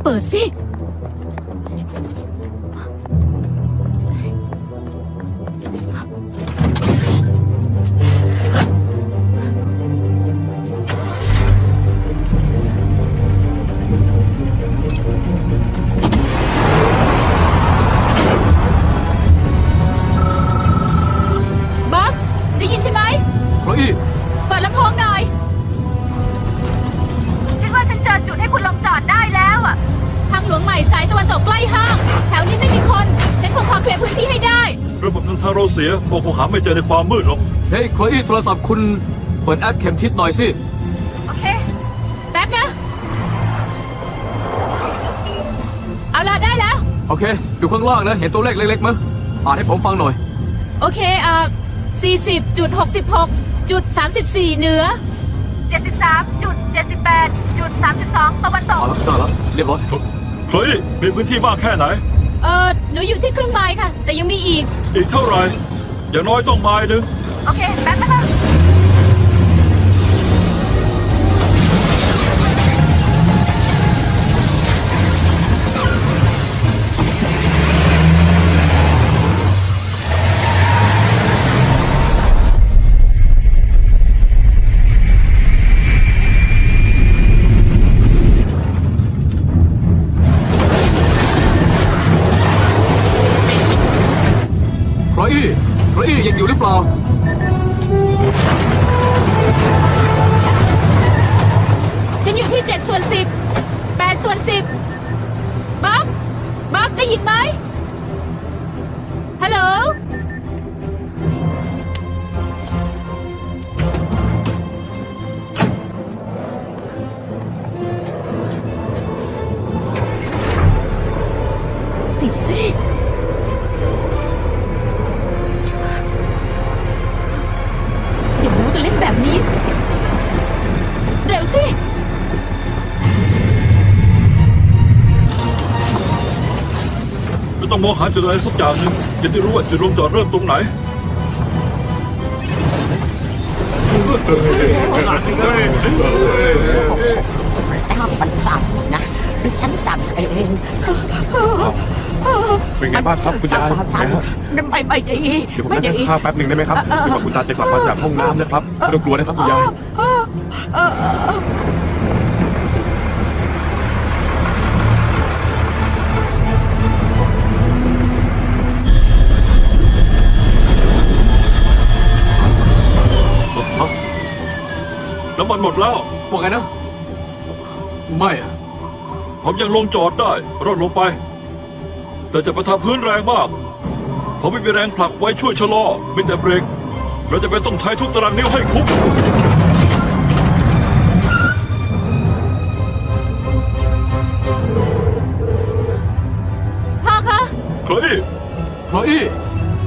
เปิดสิ บ๊อบได้ยินใช่ไหม โคลอี้ เปิดลำโพงหน่อย ฉันว่าฉันเจอจุดให้คุณลงจอดได้แล้วอ่ะ ทางหลวงใหม่สายตะวันตกใกล้ห้าง แถวนี้ไม่มีคน ฉันคงพอเคลียร์พื้นที่ให้ได้ ระบบนำทางเราเสียคงหาไม่เจอในความมืดหรอก เฮ้ยโคลอี้โทรศัพท์คุณเปิดแอปเข็มทิศหน่อยสิ โอเค แป๊บนะ เอาละได้แล้ว โอเค ดูข้างล่างนะ เห็นตัวเลขเล็กๆมั้ยอ่านให้ผมฟังหน่อย โอเค40.66.34 เหนือ 73.78.32 ตะวันตก เอาละได้แล้วเรียบร้อย เฮ้ยมีพื้นที่มากแค่ไหน หนูอยู่ที่ครึ่งไมล์ค่ะ แต่ยังมีอีก อีกเท่าไหร่ อย่างน้อยต้องไมล์หนึ่ง โอเค แป๊บนะคะ โคลอี้ยังอยู่หรือเปล่า ฉันอยู่ที่7/10 8/10 บ๊อบได้ยินไหม ฮัลโหล ติดสิ ต้องมองหาจุดอะไรสักอย่างหนึ่งจะได้รู้ว่าจุดลงจอดเริ่มตรงไหน ถ้ามันสั่นนะฉันสั่นเอง เป็นไงบ้างครับคุณยาย สั่นไม่ดี เดี๋ยวผม ไม่ นั่ง ดี ทานข้าวแป๊บหนึ่งได้ไหมครับจนกว่าคุณตาจะกลับมาจากห้องน้ำนะครับไม่ต้องกลัวนะครับคุณยาย น้ำมันหมดแล้ว ว่าไงนะ ไม่อะ ผมยังลงจอดได้รอดลงไป แต่จะประทะพื้นแรงมาก ผมไม่มีแรงผลักไว้ช่วยชะลอมีแต่เบรกเราจะเป็นต้องใช้ทุกตารางนิ้วให้คุ้ม พ่อคะ เฮ้ย โคลอี้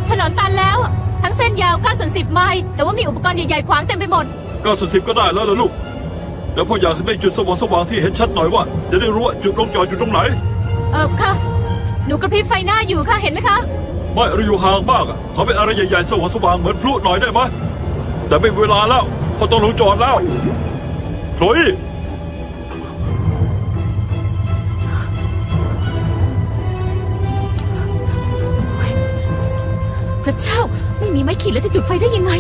ถนนตันแล้วอะทั้งเส้นยาว9/10 ไมล์แต่ว่ามีอุปกรณ์ใหญ่ๆขวางเต็มไปหมด 9/10ก็ได้แล้วล่ะลูกแต่พ่ออยากให้ได้จุดสว่างๆที่เห็นชัดหน่อยว่า จะได้รู้ว่าจุดลงจอดอยู่ตรงไหน ค่ะ หนูกระพริบไฟหน้าอยู่ค่ะ เห็นไหมคะ ไม่เราอยู่ห่างมากอะขอเป็นอะไรใหญ่ๆสว่างๆเหมือนพลุหน่อยได้ไหมแต่ไม่มีเวลาแล้วพอต้องลงจอดแล้วโคลอี้ พระเจ้าไม่มีไม้ขีดแล้วจะจุดไฟได้ยังไง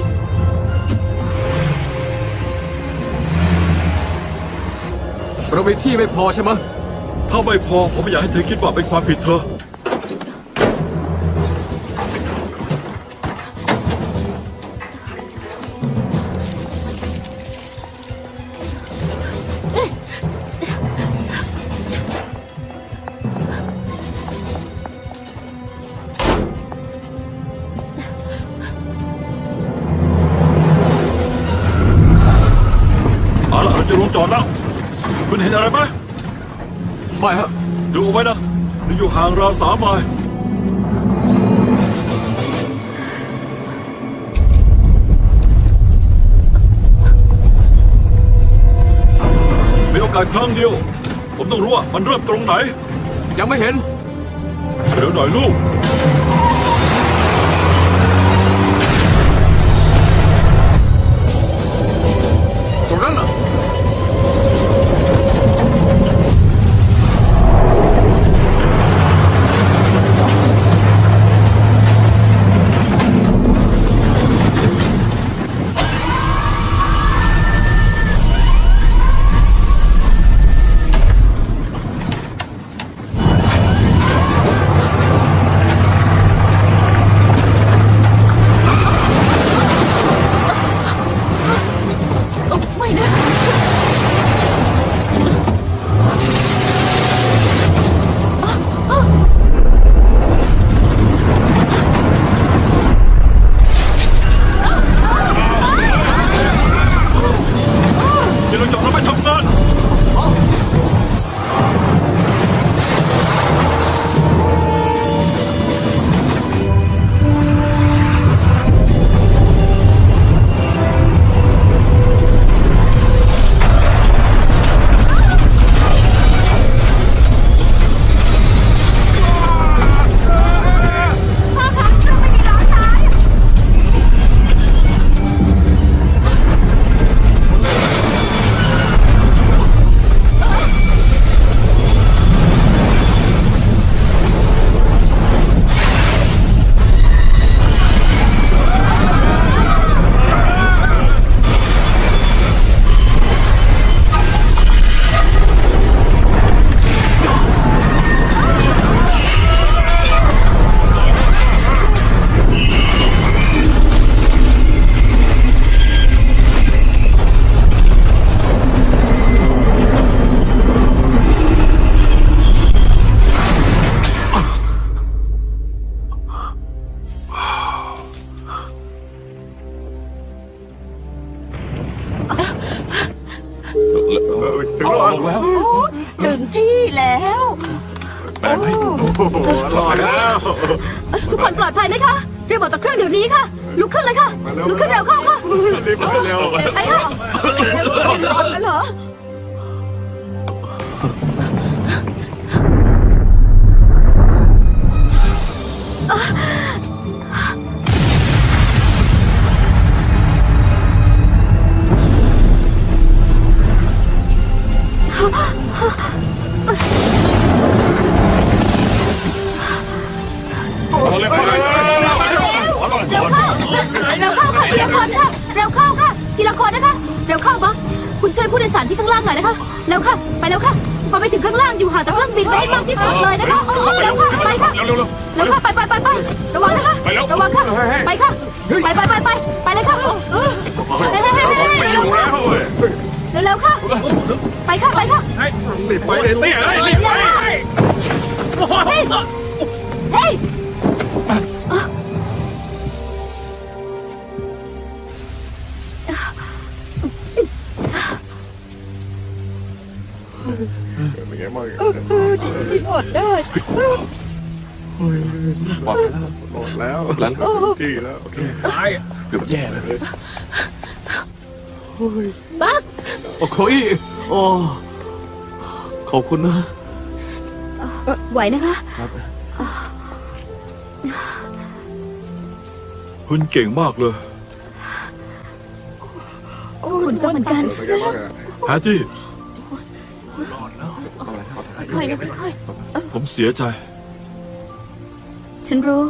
เรามีที่ไม่พอใช่ไหม ถ้าไม่พอผมไม่อยากให้เธอคิดว่าเป็นความผิดเธอ เอาล่ะเราจะลงจอดแล้ว คุณเห็นอะไรไหม ไม่ฮะ ดูเอาไว้นะเราอยู่ห่างราว3 ไมล์มีโอกาสครั้งเดียว ผมต้องรู้ว่ามันเริ่มตรงไหน ยังไม่เห็น เร็วหน่อยลูก ตรงนั้นน่ะ ไม่นะ ที่เราจอดแล้วไม่ทำงาน พ่อคะเราไม่มีล้อซ้าย ถึงที่แล้ว ทุกคนปลอดภัยไหมคะเรียกบอกต่อเครื่องเดี๋ยวนี้ค่ะ ลุกขึ้นเลยค่ะ ลุกขึ้นเร็วเข้าค่ะ รีบไปเร็ว ไปค่ะเร็วร้อนเหรอ ถ เอาเลยเอาเลย เร็วเข้าค่ะทีละคนค่ะเร็วเข้าค่ะทีละคนนะคะเร็วเข้าบักคุณช่วยผู้โดยสารที่ข้างล่างหน่อยนะคะเร็วค่ะไปเร็วค่ะพอไปถึงข้างล่างอยู่ห่างจากเครื่องบินไปให้มากที่สุดเลยนะคะเร็วค่ะไปค่ะ เร็ว เร็วค่ะไประวังนะคะระวังค่ะไปค่ะไปเลยค่ะเร็วค่ะไปค่ะรีบไปเลยเตี้ยรีบไป เฮ้ย เป็นไงบ้าง ที่รอดได้ ปลอดแล้วหลังที่แล้วโอเคเกือบแย่เลย บัก โอ้โคอี้โอ้ขอบคุณนะ ไหวนะคะ ครับ คุณเก่งมากเลย คุณก็เหมือนกัน แพทตี้ ค่อยๆนะค่อย ผมเสียใจ ๆฉันรู้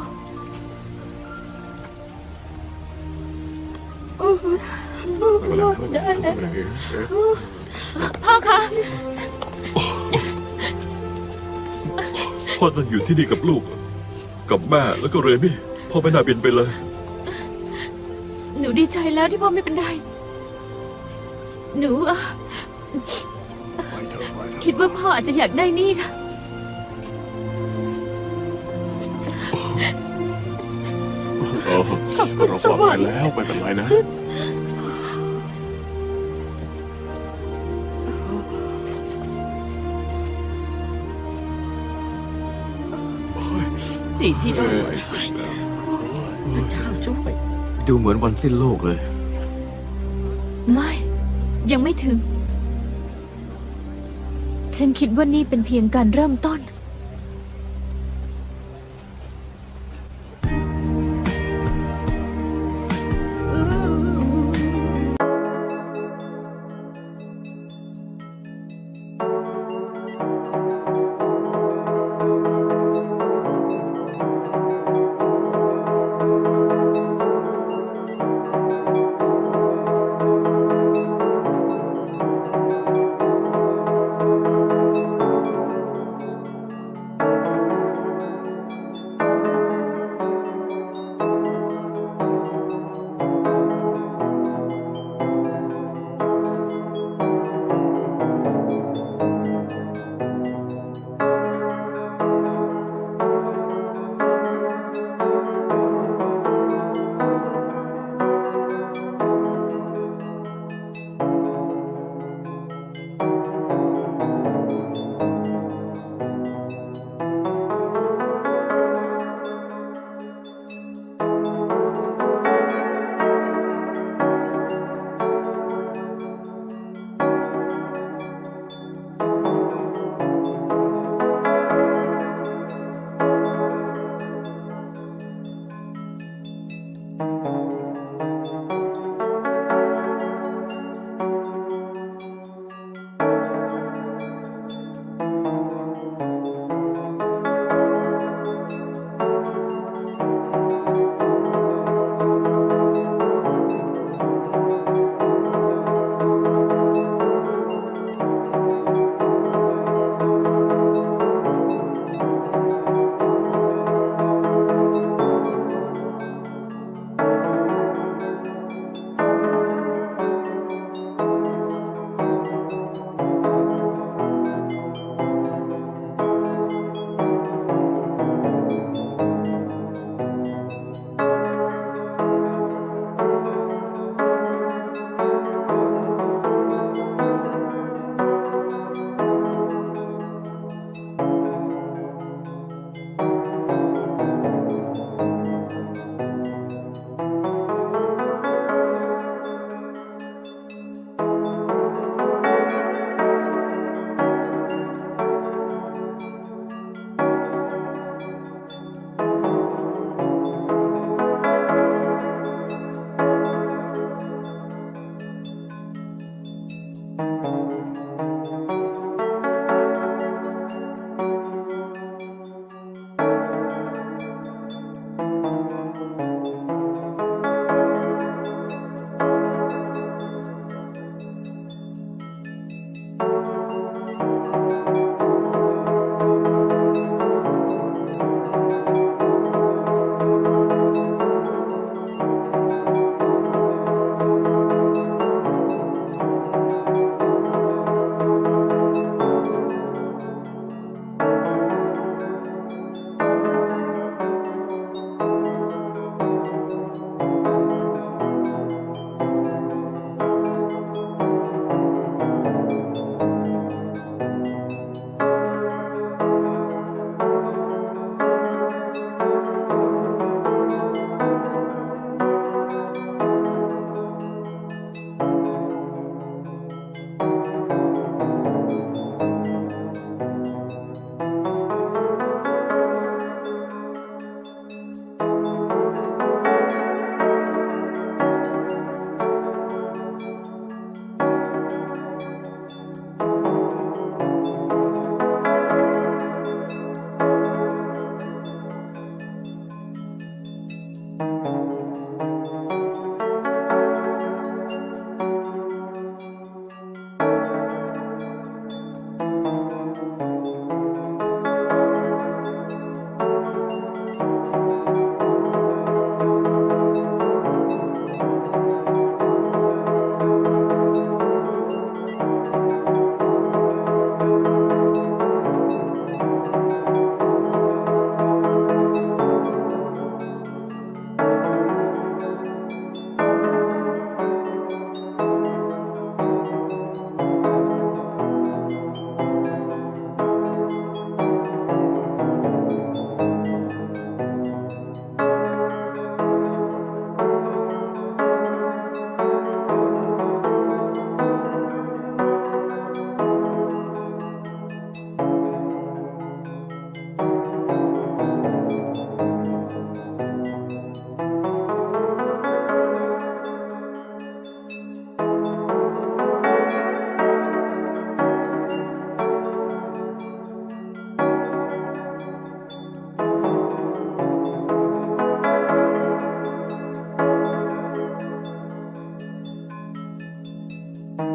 พ่อคะ พ่อต้องอยู่ที่นี่กับลูก กับแม่แล้วก็เรมี่พ่อไม่น่าบินไปเลย หนูดีใจแล้วที่พ่อไม่เป็นไร หนูคิดว่าพ่ออาจจะอยากได้นี่ค่ะ เราปลอดภัยแล้วไม่เป็นไรนะ ดีที่รอดพระเจ้าช่วย ดูเหมือนวันสิ้นโลกเลย ไม่ ยังไม่ถึง ฉันคิดว่านี่เป็นเพียงการเริ่มต้น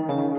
you.